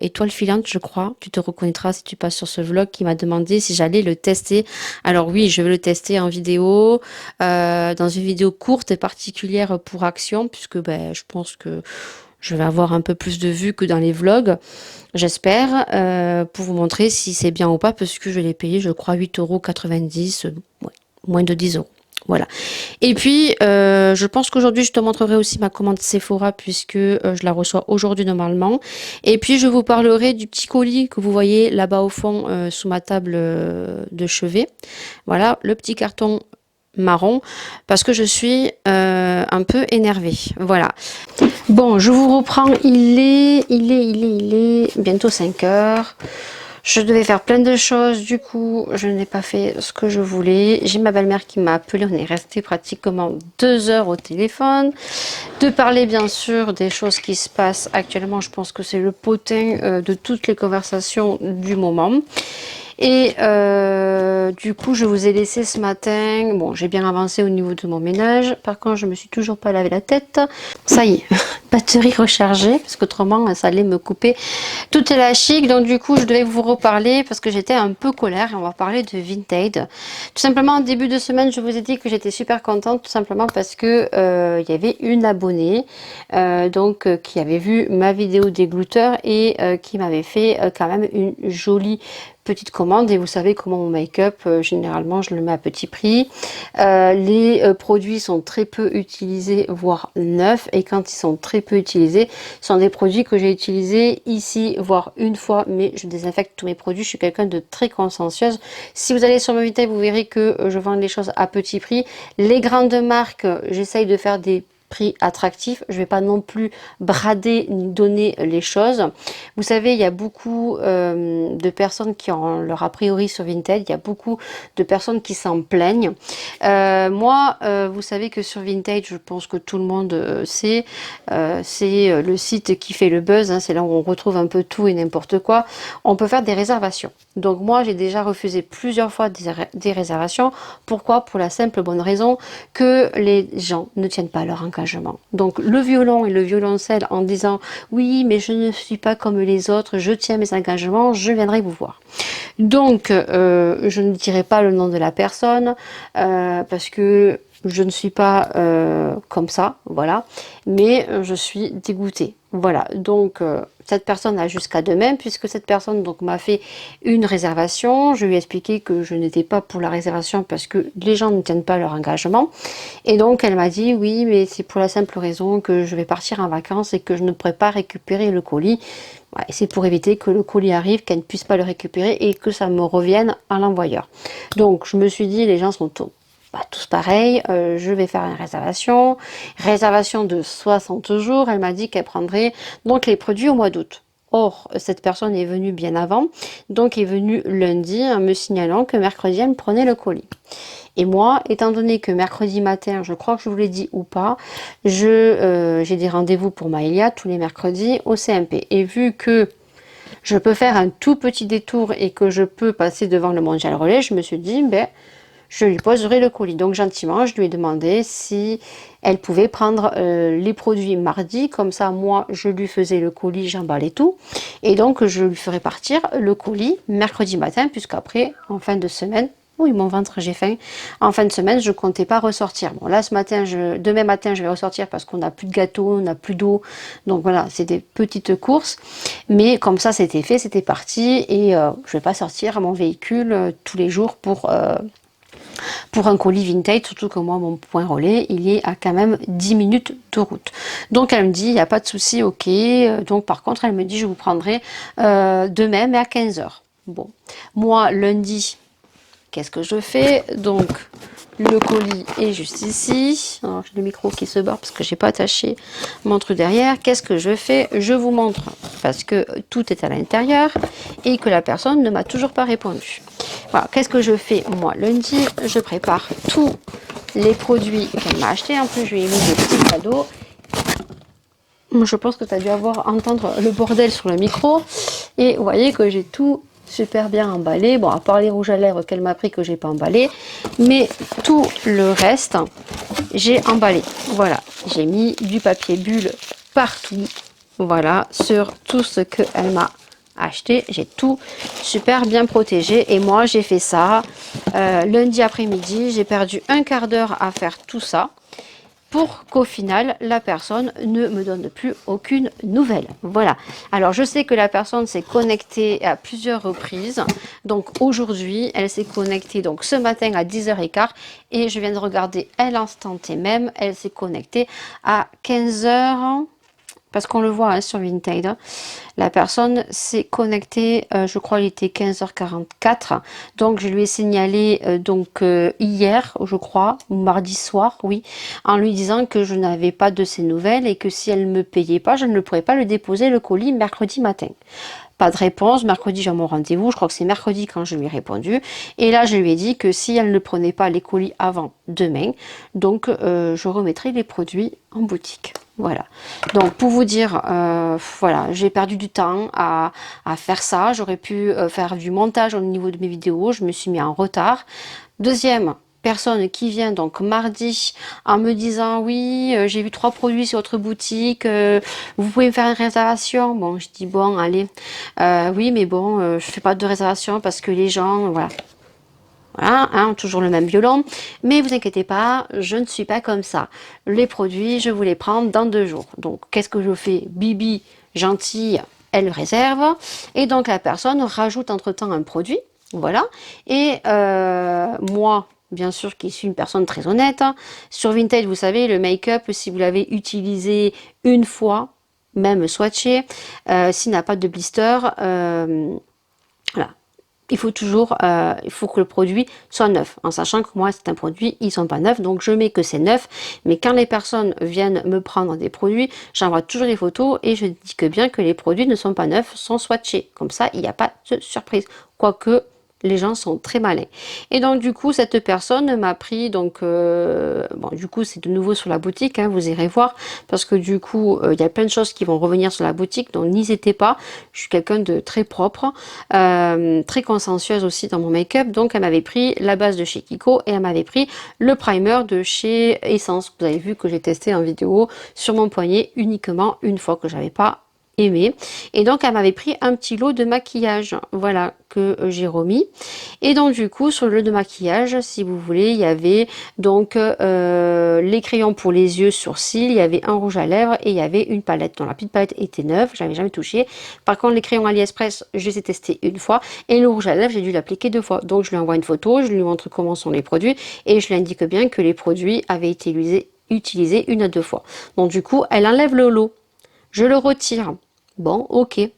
Étoile Filante, je crois, tu te reconnaîtras si tu passes sur ce vlog, qui m'a demandé si j'allais le tester. Alors oui, je vais le tester en vidéo, dans une vidéo courte et particulière pour Action, puisque ben, je pense que je vais avoir un peu plus de vues que dans les vlogs, j'espère, pour vous montrer si c'est bien ou pas, parce que je l'ai payé, je crois, 8,90 €, ouais, moins de 10 euros. Voilà. Et puis, je pense qu'aujourd'hui, je te montrerai aussi ma commande Sephora, puisque je la reçois aujourd'hui normalement. Et puis, je vous parlerai du petit colis que vous voyez là-bas au fond, sous ma table de chevet. Voilà, le petit carton marron, parce que je suis un peu énervée. Voilà. Bon, je vous reprends. Il est bientôt 5 heures. Je devais faire plein de choses, du coup, je n'ai pas fait ce que je voulais. J'ai ma belle-mère qui m'a appelé, on est resté pratiquement 2 heures au téléphone. De parler, bien sûr, des choses qui se passent actuellement. Je pense que c'est le potin de toutes les conversations du moment. Et du coup, je vous ai laissé ce matin. Bon, j'ai bien avancé au niveau de mon ménage. Par contre, je me suis toujours pas lavé la tête. Ça y est, batterie rechargée, parce qu'autrement, ça allait me couper toute la chic. Donc du coup, je devais vous reparler parce que j'étais un peu colère. Et on va parler de Vinted. Tout simplement, en début de semaine, je vous ai dit que j'étais super contente, tout simplement parce que il y avait une abonnée qui avait vu ma vidéo des glouteurs et qui m'avait fait quand même une jolie petite commande. Et vous savez comment mon make-up, généralement je le mets à petit prix. Les produits sont très peu utilisés, voire neufs, et quand ils sont très peu utilisés, ce sont des produits que j'ai utilisés ici, voire une fois, mais je désinfecte tous mes produits. Je suis quelqu'un de très consciencieuse. Si vous allez sur mon Vinted, vous verrez que je vends les choses à petit prix. Les grandes marques, j'essaye de faire des prix attractif. Je vais pas non plus brader ni donner les choses. Vous savez, il y a beaucoup de personnes qui ont leur a priori sur Vinted. Il y a beaucoup de personnes qui s'en plaignent. Moi, vous savez que sur Vinted, je pense que tout le monde sait, c'est le site qui fait le buzz. Hein, c'est là où on retrouve un peu tout et n'importe quoi. On peut faire des réservations. Donc moi, j'ai déjà refusé plusieurs fois des réservations. Pourquoi? Pour la simple bonne raison que les gens ne tiennent pas leur engagement. Donc le violon et le violoncelle en disant oui mais je ne suis pas comme les autres, je tiens mes engagements, je viendrai vous voir. Donc je ne dirai pas le nom de la personne parce que je ne suis pas comme ça, voilà, mais je suis dégoûtée. Voilà, donc cette personne a jusqu'à demain, puisque cette personne donc m'a fait une réservation. Je lui ai expliqué que je n'étais pas pour la réservation parce que les gens ne tiennent pas leur engagement. Et donc elle m'a dit oui, mais c'est pour la simple raison que je vais partir en vacances et que je ne pourrai pas récupérer le colis. Ouais, c'est pour éviter que le colis arrive, qu'elle ne puisse pas le récupérer et que ça me revienne à l'envoyeur. Donc je me suis dit, les gens sont tous pareils, je vais faire une réservation de 60 jours. Elle m'a dit qu'elle prendrait donc les produits au mois d'août. Or, cette personne est venue bien avant, donc est venue lundi en me signalant que mercredi, elle me prenait le colis. Et moi, étant donné que mercredi matin, je crois que je vous l'ai dit ou pas, j'ai des rendez-vous pour Maëlia tous les mercredis au CMP. Et vu que je peux faire un tout petit détour et que je peux passer devant le Mondial Relais, je me suis dit, ben, je lui poserai le colis. Donc gentiment, je lui ai demandé si elle pouvait prendre les produits mardi. Comme ça, moi, je lui faisais le colis, j'emballais tout. Et donc, je lui ferai partir le colis mercredi matin, puisqu'après, en fin de semaine, oui, mon ventre, j'ai faim. En fin de semaine, je comptais pas ressortir. Bon, là, demain matin, je vais ressortir parce qu'on n'a plus de gâteau, on n'a plus d'eau. Donc voilà, c'est des petites courses. Mais comme ça, c'était fait, c'était parti. Et je vais pas sortir mon véhicule tous les jours pour un colis vintage, surtout que moi, mon point relais, il est à quand même 10 minutes de route. Donc, elle me dit, il n'y a pas de souci, ok. Donc, par contre, elle me dit, je vous prendrai demain, mais à 15 heures. Bon, moi, lundi, qu'est-ce que je fais? Donc, le colis est juste ici. Alors, j'ai le micro qui se barre parce que j'ai pas attaché mon truc derrière. Qu'est-ce que je fais? Je vous montre parce que tout est à l'intérieur et que la personne ne m'a toujours pas répondu. Voilà, qu'est-ce que je fais? Moi, lundi, je prépare tous les produits qu'elle m'a achetés. En plus, je lui ai mis des petits cadeaux. Je pense que tu as dû entendre le bordel sur le micro. Et vous voyez que j'ai tout super bien emballé. Bon, à part les rouges à lèvres qu'elle m'a pris que j'ai pas emballé. Mais tout le reste, j'ai emballé. Voilà, j'ai mis du papier bulle partout. Voilà, sur tout ce qu'elle m'a acheté. J'ai tout super bien protégé. Et moi, j'ai fait ça lundi après-midi. J'ai perdu un quart d'heure à faire tout ça, pour qu'au final, la personne ne me donne plus aucune nouvelle. Voilà. Alors, je sais que la personne s'est connectée à plusieurs reprises. Donc, aujourd'hui, elle s'est connectée donc ce matin à 10h15. Et je viens de regarder à l'instant T même, elle s'est connectée à 15h. Parce qu'on le voit hein, sur Vinted, hein. La personne s'est connectée, je crois il était 15h44, donc je lui ai signalé hier, je crois, ou mardi soir, oui, en lui disant que je n'avais pas de ses nouvelles et que si elle ne me payait pas, je ne pourrais pas le déposer le colis mercredi matin. Pas de réponse, mercredi j'ai mon rendez-vous, je crois que c'est mercredi quand je lui ai répondu. Et là je lui ai dit que si elle ne prenait pas les colis avant demain, donc je remettrai les produits en boutique. Voilà, donc pour vous dire, voilà, j'ai perdu du temps à faire ça. J'aurais pu faire du montage au niveau de mes vidéos, je me suis mis en retard. Deuxième personne qui vient donc mardi en me disant oui j'ai vu 3 produits sur votre boutique, vous pouvez me faire une réservation. Bon, je dis bon allez, oui mais bon je fais pas de réservation parce que les gens voilà hein, toujours le même violon, mais vous inquiétez pas, je ne suis pas comme ça. Les produits, je vous les prends dans 2 jours. Donc, qu'est-ce que je fais? Bibi, gentille, elle réserve, et donc la personne rajoute entre-temps un produit, voilà, et moi, bien sûr, qui suis une personne très honnête, hein, sur Vinted, vous savez, le make-up, si vous l'avez utilisé une fois, même swatché, s'il n'a pas de blister, voilà, il faut toujours, il faut que le produit soit neuf, en sachant que moi c'est un produit, ils sont pas neufs, donc je mets que c'est neuf. Mais quand les personnes viennent me prendre des produits, j'envoie toujours les photos et je dis que bien que les produits ne sont pas neufs, sont swatchés. Comme ça, il n'y a pas de surprise. Quoique les gens sont très malins. Et donc du coup, cette personne m'a pris, donc bon, du coup c'est de nouveau sur la boutique, hein, vous irez voir, parce que du coup il y a plein de choses qui vont revenir sur la boutique, donc n'hésitez pas. Je suis quelqu'un de très propre, très consciencieuse aussi dans mon make-up. Donc elle m'avait pris la base de chez Kiko et elle m'avait pris le primer de chez Essence. Vous avez vu que j'ai testé en vidéo sur mon poignet uniquement une fois, que j'avais pas aimé. Et donc elle m'avait pris un petit lot de maquillage, voilà, que j'ai remis. Et donc du coup sur le lot de maquillage, si vous voulez, il y avait donc les crayons pour les yeux, sourcils, il y avait un rouge à lèvres et il y avait une palette. Donc la petite palette était neuve, je l'avais jamais touchée. Par contre les crayons AliExpress, je les ai testés une fois et le rouge à lèvres, j'ai dû l'appliquer 2 fois. Donc je lui envoie une photo, je lui montre comment sont les produits et je lui indique bien que les produits avaient été utilisés 1 à 2 fois. Donc du coup elle enlève le lot, je le retire. Bon, ok. Et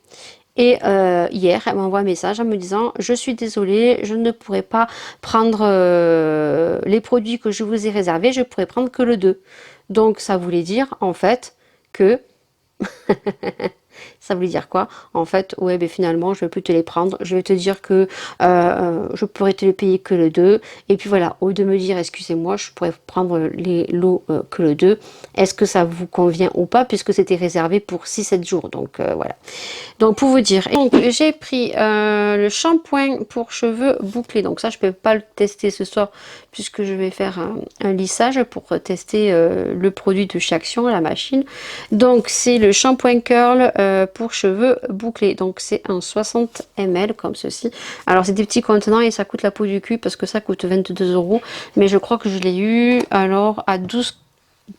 hier, elle m'envoie un message en me disant: je suis désolée, je ne pourrai pas prendre les produits que je vous ai réservés, je pourrai prendre que le 2. Donc ça voulait dire en fait que ça voulait dire quoi? En fait, ouais, ben finalement, je vais plus te les prendre. Je vais te dire que je pourrais te les payer que le 2. Et puis voilà, au lieu de me dire, excusez-moi, je pourrais prendre les lots que le 2. Est-ce que ça vous convient ou pas? Puisque c'était réservé pour 6-7 jours. Donc voilà. Donc pour vous dire, donc j'ai pris le shampoing pour cheveux bouclés. Donc ça, je peux pas le tester ce soir puisque je vais faire un lissage pour tester le produit de chez Action, la machine. Donc c'est le shampoing curl pour cheveux bouclés. Donc c'est un 60 ml comme ceci. Alors c'est des petits contenants et ça coûte la peau du cul parce que ça coûte 22 €. Mais je crois que je l'ai eu alors à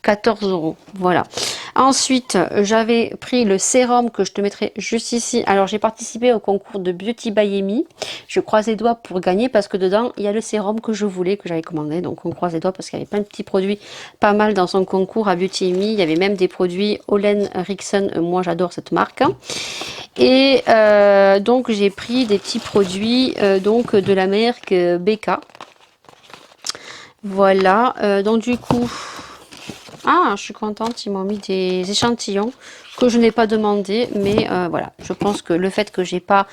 14 €. Voilà. Ensuite, j'avais pris le sérum que je te mettrai juste ici. Alors, j'ai participé au concours de Beauty by Amy. Je croise les doigts pour gagner parce que dedans, il y a le sérum que je voulais, que j'avais commandé. Donc, on croise les doigts parce qu'il y avait plein de petits produits pas mal dans son concours à Beauty Amy. Il y avait même des produits Olen Rixon. Moi, j'adore cette marque. Et donc, j'ai pris des petits produits donc de la marque BK. Voilà. Donc, du coup... Ah, je suis contente, ils m'ont mis des échantillons que je n'ai pas demandé, mais voilà, je pense que le fait que j'ai pas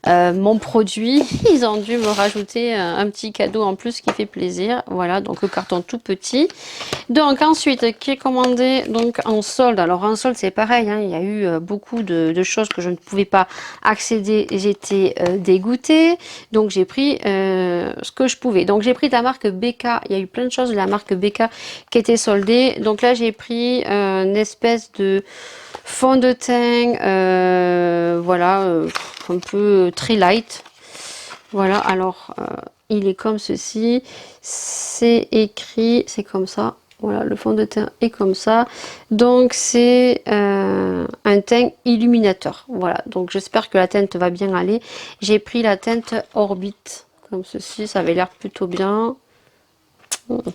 mon produit, ils ont dû me rajouter un petit cadeau en plus qui fait plaisir. Voilà, donc le carton tout petit. Donc ensuite, qui est commandé donc en solde. Alors en solde, c'est pareil, hein, il y a eu beaucoup de choses que je ne pouvais pas accéder. J'étais dégoûtée, donc j'ai pris ce que je pouvais. Donc j'ai pris de la marque BK. Il y a eu plein de choses de la marque BK qui étaient soldées. Donc là, j'ai pris une espèce de fond de teint, voilà, un peu très light. Voilà, alors il est comme ceci, c'est écrit, c'est comme ça. Voilà, le fond de teint est comme ça. Donc c'est un teint illuminateur. Voilà, donc j'espère que la teinte va bien aller. J'ai pris la teinte Orbit, comme ceci, ça avait l'air plutôt bien.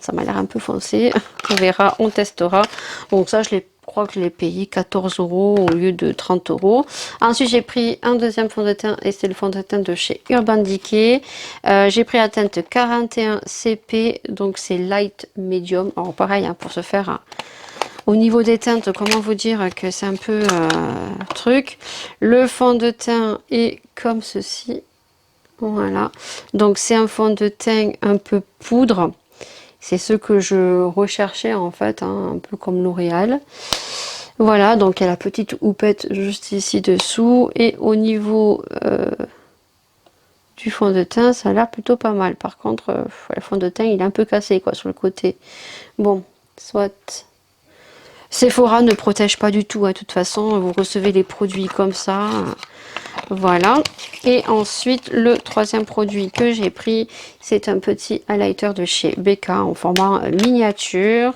Ça m'a l'air un peu foncé. On verra, on testera. Donc ça, je crois que je l'ai payé 14 € au lieu de 30 €. Ensuite, j'ai pris un deuxième fond de teint et c'est le fond de teint de chez Urban Decay. J'ai pris la teinte 41 CP, donc c'est light medium. Alors pareil, hein, pour se faire... Au niveau des teintes, comment vous dire que c'est un peu truc. Le fond de teint est comme ceci. Voilà. Donc c'est un fond de teint un peu poudre. C'est ce que je recherchais en fait, hein, un peu comme L'Oréal. Voilà, donc il y a la petite houppette juste ici dessous. Et au niveau du fond de teint, ça a l'air plutôt pas mal. Par contre, le fond de teint, il est un peu cassé quoi sur le côté. Bon, soit... Sephora ne protège pas du tout, de toute façon, vous recevez les produits comme ça. Voilà. Et ensuite, le troisième produit que j'ai pris, c'est un petit highlighter de chez BK en format miniature.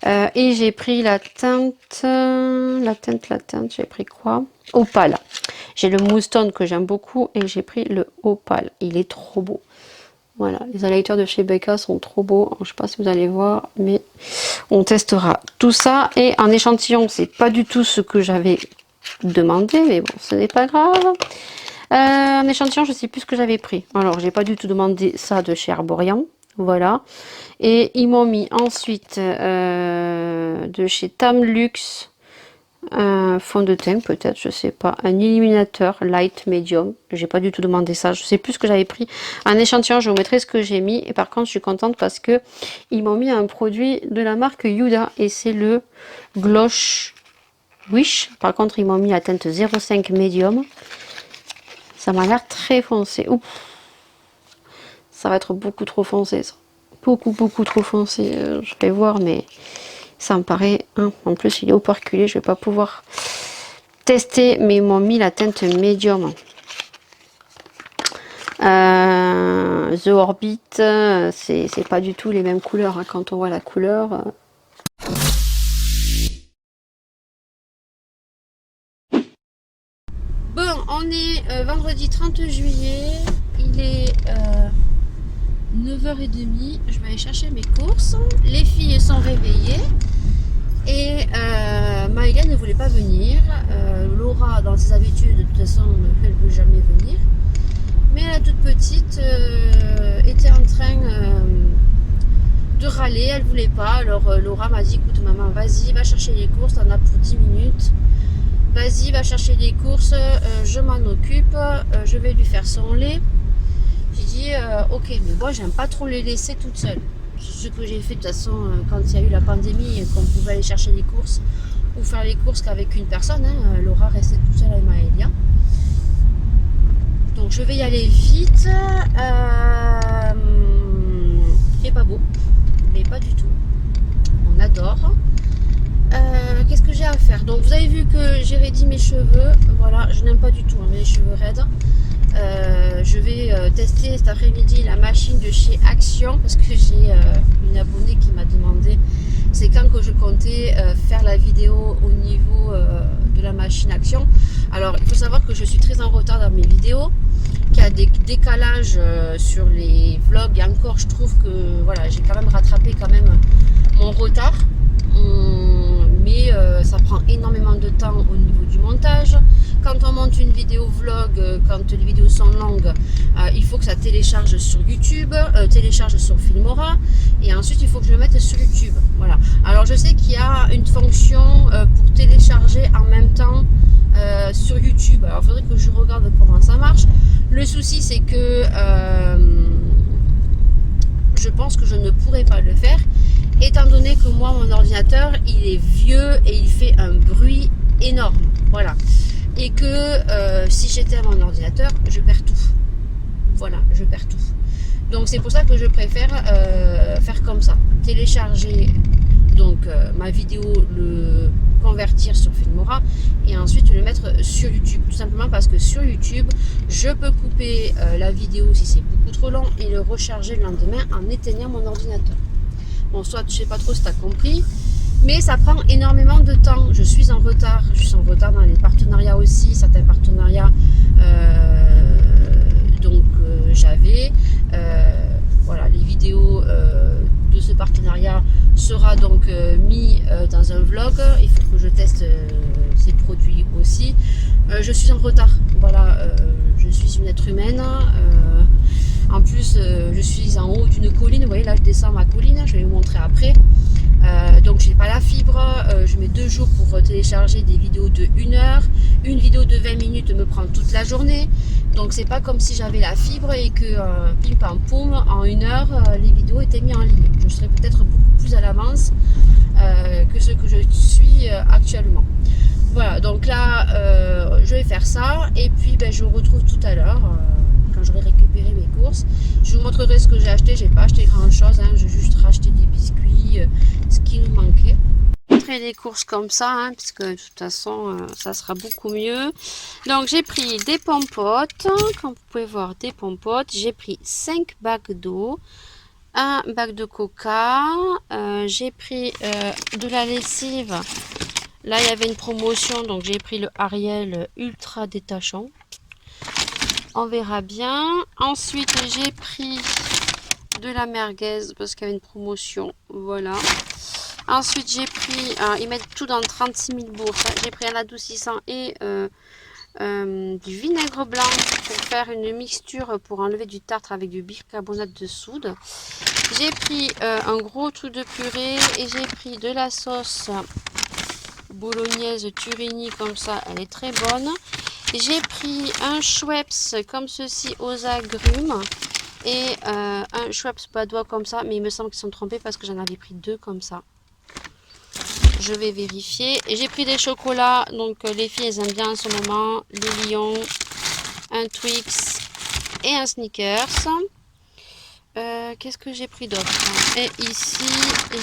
Et j'ai pris la teinte, j'ai pris quoi? Opale. J'ai le mousse tone que j'aime beaucoup et j'ai pris le Opale. Il est trop beau. Voilà, les highlighters de chez BK sont trop beaux. Je ne sais pas si vous allez voir, mais on testera tout ça. Et en échantillon, c'est pas du tout ce que j'avais demandé, mais bon, ce n'est pas grave. Un échantillon, je sais plus ce que j'avais pris. Alors, j'ai pas du tout demandé ça de chez Arborian. Voilà. Et ils m'ont mis ensuite de chez Tamlux un fond de teint, peut-être, je sais pas. Un illuminateur light medium. J'ai pas du tout demandé ça. Je sais plus ce que j'avais pris. Un échantillon, je vous mettrai ce que j'ai mis. Et par contre, je suis contente parce que ils m'ont mis un produit de la marque Yuda. Et c'est le Glosh Wish. Par contre, ils m'ont mis la teinte 05 medium. Ça m'a l'air très foncé. Oups. Ça va être beaucoup trop foncé, ça. Beaucoup trop foncé. Je vais voir, mais ça me paraît... Hein, en plus, il est operculé. Je vais pas pouvoir tester, mais ils m'ont mis la teinte médium. The Orbit, c'est pas du tout les mêmes couleurs. Hein, quand on voit la couleur... Bon, on est vendredi 30 juillet. Il est 9h30. Je vais aller chercher mes courses. Les filles sont réveillées. Et Maëlia ne voulait pas venir. Laura, dans ses habitudes, de toute façon, elle ne veut jamais venir. Mais la toute petite était en train de râler, elle voulait pas. Alors Laura m'a dit, écoute maman, vas-y, va chercher les courses, t'en as pour 10 minutes. Vas-y, va chercher les courses, je m'en occupe, je vais lui faire son lait. J'ai dit, ok, mais moi j'aime pas trop les laisser toute seule. Ce que j'ai fait de toute façon quand il y a eu la pandémie, qu'on pouvait aller chercher les courses ou faire les courses qu'avec une personne. Hein, Laura restait toute seule avec Maëlia. Donc je vais y aller vite. Il fait pas beau, mais pas du tout. On adore. Qu'est-ce que j'ai à faire? Donc vous avez vu que j'ai raidi mes cheveux. Voilà, je n'aime pas du tout mes cheveux raides. Je vais tester cet après-midi la machine de chez Action parce que j'ai une abonnée qui m'a demandé c'est quand que je comptais faire la vidéo au niveau de la machine Action. Alors il faut savoir que je suis très en retard dans mes vidéos, qu'il y a des décalages sur les vlogs et encore je trouve que voilà, j'ai quand même rattrapé quand même mon retard. Mais ça prend énormément de temps au niveau du montage. Quand on monte une vidéo vlog, quand les vidéos sont longues, il faut que ça télécharge sur YouTube, télécharge sur Filmora, et ensuite il faut que je le mette sur YouTube. Voilà. Alors je sais qu'il y a une fonction pour télécharger en même temps sur YouTube. Alors il faudrait que je regarde comment ça marche. Le souci c'est que je pense que je ne pourrai pas le faire, étant donné que moi mon ordinateur il est vieux et il fait un bruit énorme. Voilà. Et que si j'étais à mon ordinateur, je perds tout. Voilà, je perds tout. Donc c'est pour ça que je préfère faire comme ça. Télécharger donc ma vidéo, le convertir sur Filmora et ensuite le mettre sur YouTube. Tout simplement parce que sur YouTube, je peux couper la vidéo si c'est beaucoup trop long et le recharger le lendemain en éteignant mon ordinateur. Bon, soit je sais pas trop si tu as compris. Mais ça prend énormément de temps. Je suis en retard. Je suis en retard dans les partenariats aussi. Certains partenariats, j'avais. Voilà, les vidéos de ce partenariat sera donc mis dans un vlog. Il faut que je teste ces produits aussi. Je suis en retard. Voilà, je suis une être humaine. En plus, je suis en haut d'une colline. Vous voyez, là, je descends ma colline. Je vais vous montrer après. Donc je n'ai pas la fibre, je mets 2 jours pour télécharger des vidéos de 1 heure, une vidéo de 20 minutes me prend toute la journée, donc c'est pas comme si j'avais la fibre et que pim pam poum en 1 heure les vidéos étaient mises en ligne. Je serais peut-être beaucoup plus à l'avance que ce que je suis actuellement. Voilà, donc là je vais faire ça et puis je vous retrouve tout à l'heure quand j'aurai récupéré mes courses. Je vous montrerai ce que j'ai acheté. J'ai pas acheté grand chose, hein. J'ai juste racheté des biscuits, ce qui nous manquait. Je ferai des courses comme ça, hein, puisque de toute façon ça sera beaucoup mieux. Donc j'ai pris des pompotes, comme vous pouvez voir, des pompotes. J'ai pris 5 bacs d'eau, un bac de coca, j'ai pris de la lessive. Là il y avait une promotion, donc j'ai pris le Ariel ultra détachant. On verra bien. Ensuite, j'ai pris de la merguez parce qu'il y avait une promotion. Voilà. Ensuite, j'ai pris, ils mettent tout dans 36 000 bourses. J'ai pris un adoucissant et du vinaigre blanc pour faire une mixture pour enlever du tartre avec du bicarbonate de soude. J'ai pris un gros truc de purée et j'ai pris de la sauce bolognaise Turini comme ça, elle est très bonne. J'ai pris un Schweppes comme ceci aux agrumes et un Schweppes badois comme ça, mais il me semble qu'ils sont trompés parce que j'en avais pris deux comme ça. Je vais vérifier. Et j'ai pris des chocolats, donc les filles elles aiment bien en ce moment, les Lions, un Twix et un Snickers. Qu'est-ce que j'ai pris d'autre? Et ici,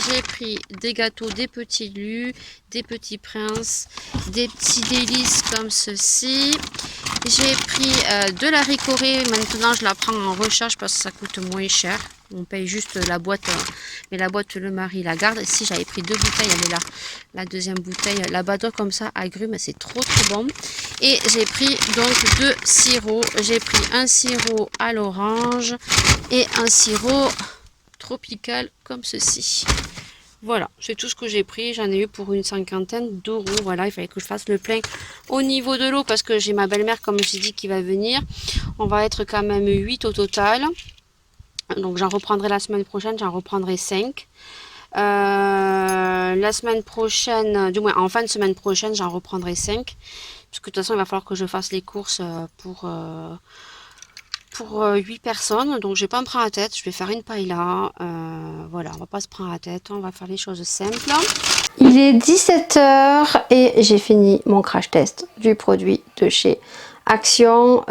j'ai pris des gâteaux, des petits lus, des petits princes, des petits délices comme ceci. J'ai pris de la ricorée. Maintenant, je la prends en recharge parce que ça coûte moins cher. On paye juste la boîte, mais la boîte, le mari la garde. Et si j'avais pris deux bouteilles, elle est là. La deuxième bouteille, la badoie comme ça, agrumes, c'est trop bon. Et j'ai pris donc deux sirops. J'ai pris un sirop à l'orange et un sirop tropical comme ceci. Voilà, c'est tout ce que j'ai pris. J'en ai eu pour une cinquantaine d'euros. Voilà, il fallait que je fasse le plein au niveau de l'eau parce que j'ai ma belle-mère, comme j'ai dit, qui va venir. On va être quand même 8 au total. Donc j'en reprendrai la semaine prochaine, j'en reprendrai 5. La semaine prochaine, du moins en fin de semaine prochaine, j'en reprendrai 5. Parce que de toute façon, il va falloir que je fasse les courses pour 8 personnes. Donc je vais pas me prendre la tête, je vais faire une paella. Voilà, on va pas se prendre la tête, on va faire les choses simples. Il est 17h et j'ai fini mon crash test du produit de chez Action.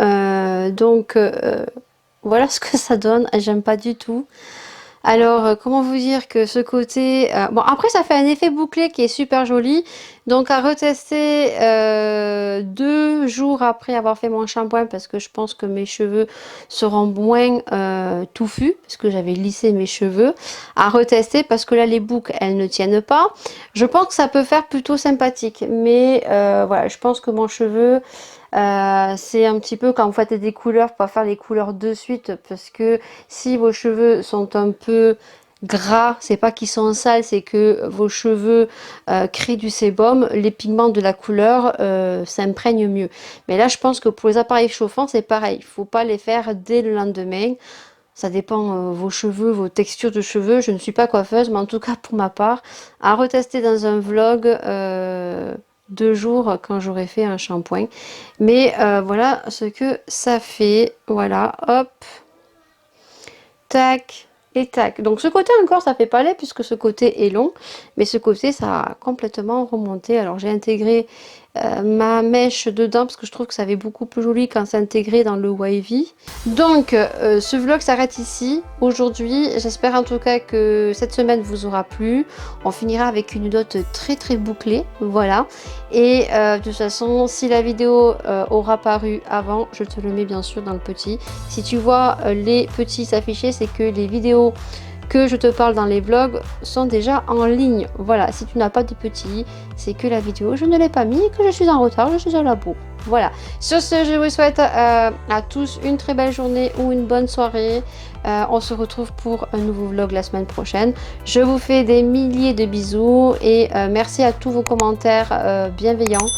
Voilà ce que ça donne, j'aime pas du tout. Alors, comment vous dire que ce côté... bon, après, ça fait un effet bouclé qui est super joli. Donc, à retester 2 jours après avoir fait mon shampoing, parce que je pense que mes cheveux seront moins touffus, parce que j'avais lissé mes cheveux. À retester, parce que là, les boucles, elles ne tiennent pas. Je pense que ça peut faire plutôt sympathique. Mais voilà, je pense que mon cheveu... c'est un petit peu quand vous faites des couleurs, pas faire les couleurs de suite parce que si vos cheveux sont un peu gras, c'est pas qu'ils sont sales, c'est que vos cheveux créent du sébum, les pigments de la couleur s'imprègnent mieux. Mais là je pense que pour les appareils chauffants c'est pareil, il faut pas les faire dès le lendemain. Ça dépend vos cheveux, vos textures de cheveux. Je ne suis pas coiffeuse, mais en tout cas pour ma part, à retester dans un vlog 2 jours quand j'aurai fait un shampoing. Mais voilà ce que ça fait. Voilà, hop, tac et tac. Donc ce côté encore ça fait pas laid puisque ce côté est long, mais ce côté ça a complètement remonté. Alors j'ai intégré ma mèche dedans parce que je trouve que ça avait beaucoup plus joli quand c'est intégré dans le wavy. Donc ce vlog s'arrête ici aujourd'hui. J'espère en tout cas que cette semaine vous aura plu. On finira avec une note très très bouclée, voilà. Et de toute façon si la vidéo aura paru avant, je te le mets bien sûr dans le petit. Si tu vois les petits s'afficher, c'est que les vidéos que je te parle dans les vlogs sont déjà en ligne. Voilà, si tu n'as pas de petits, c'est que la vidéo, je ne l'ai pas mis et que je suis en retard, je suis à la bourre. Voilà, sur ce, je vous souhaite à tous une très belle journée ou une bonne soirée. On se retrouve pour un nouveau vlog la semaine prochaine. Je vous fais des milliers de bisous et merci à tous vos commentaires bienveillants.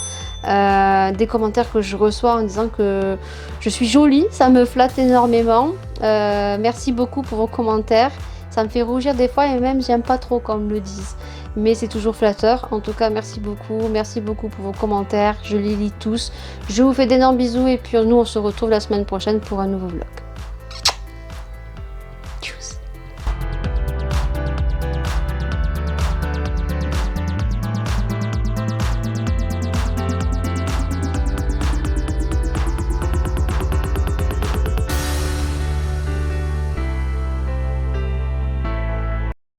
Des commentaires que je reçois en disant que je suis jolie, ça me flatte énormément. Merci beaucoup pour vos commentaires. Ça me fait rougir des fois et même j'aime pas trop qu'on me le dise. Mais c'est toujours flatteur. En tout cas, merci beaucoup pour vos commentaires. Je les lis tous. Je vous fais d'énormes bisous et puis nous on se retrouve la semaine prochaine pour un nouveau vlog.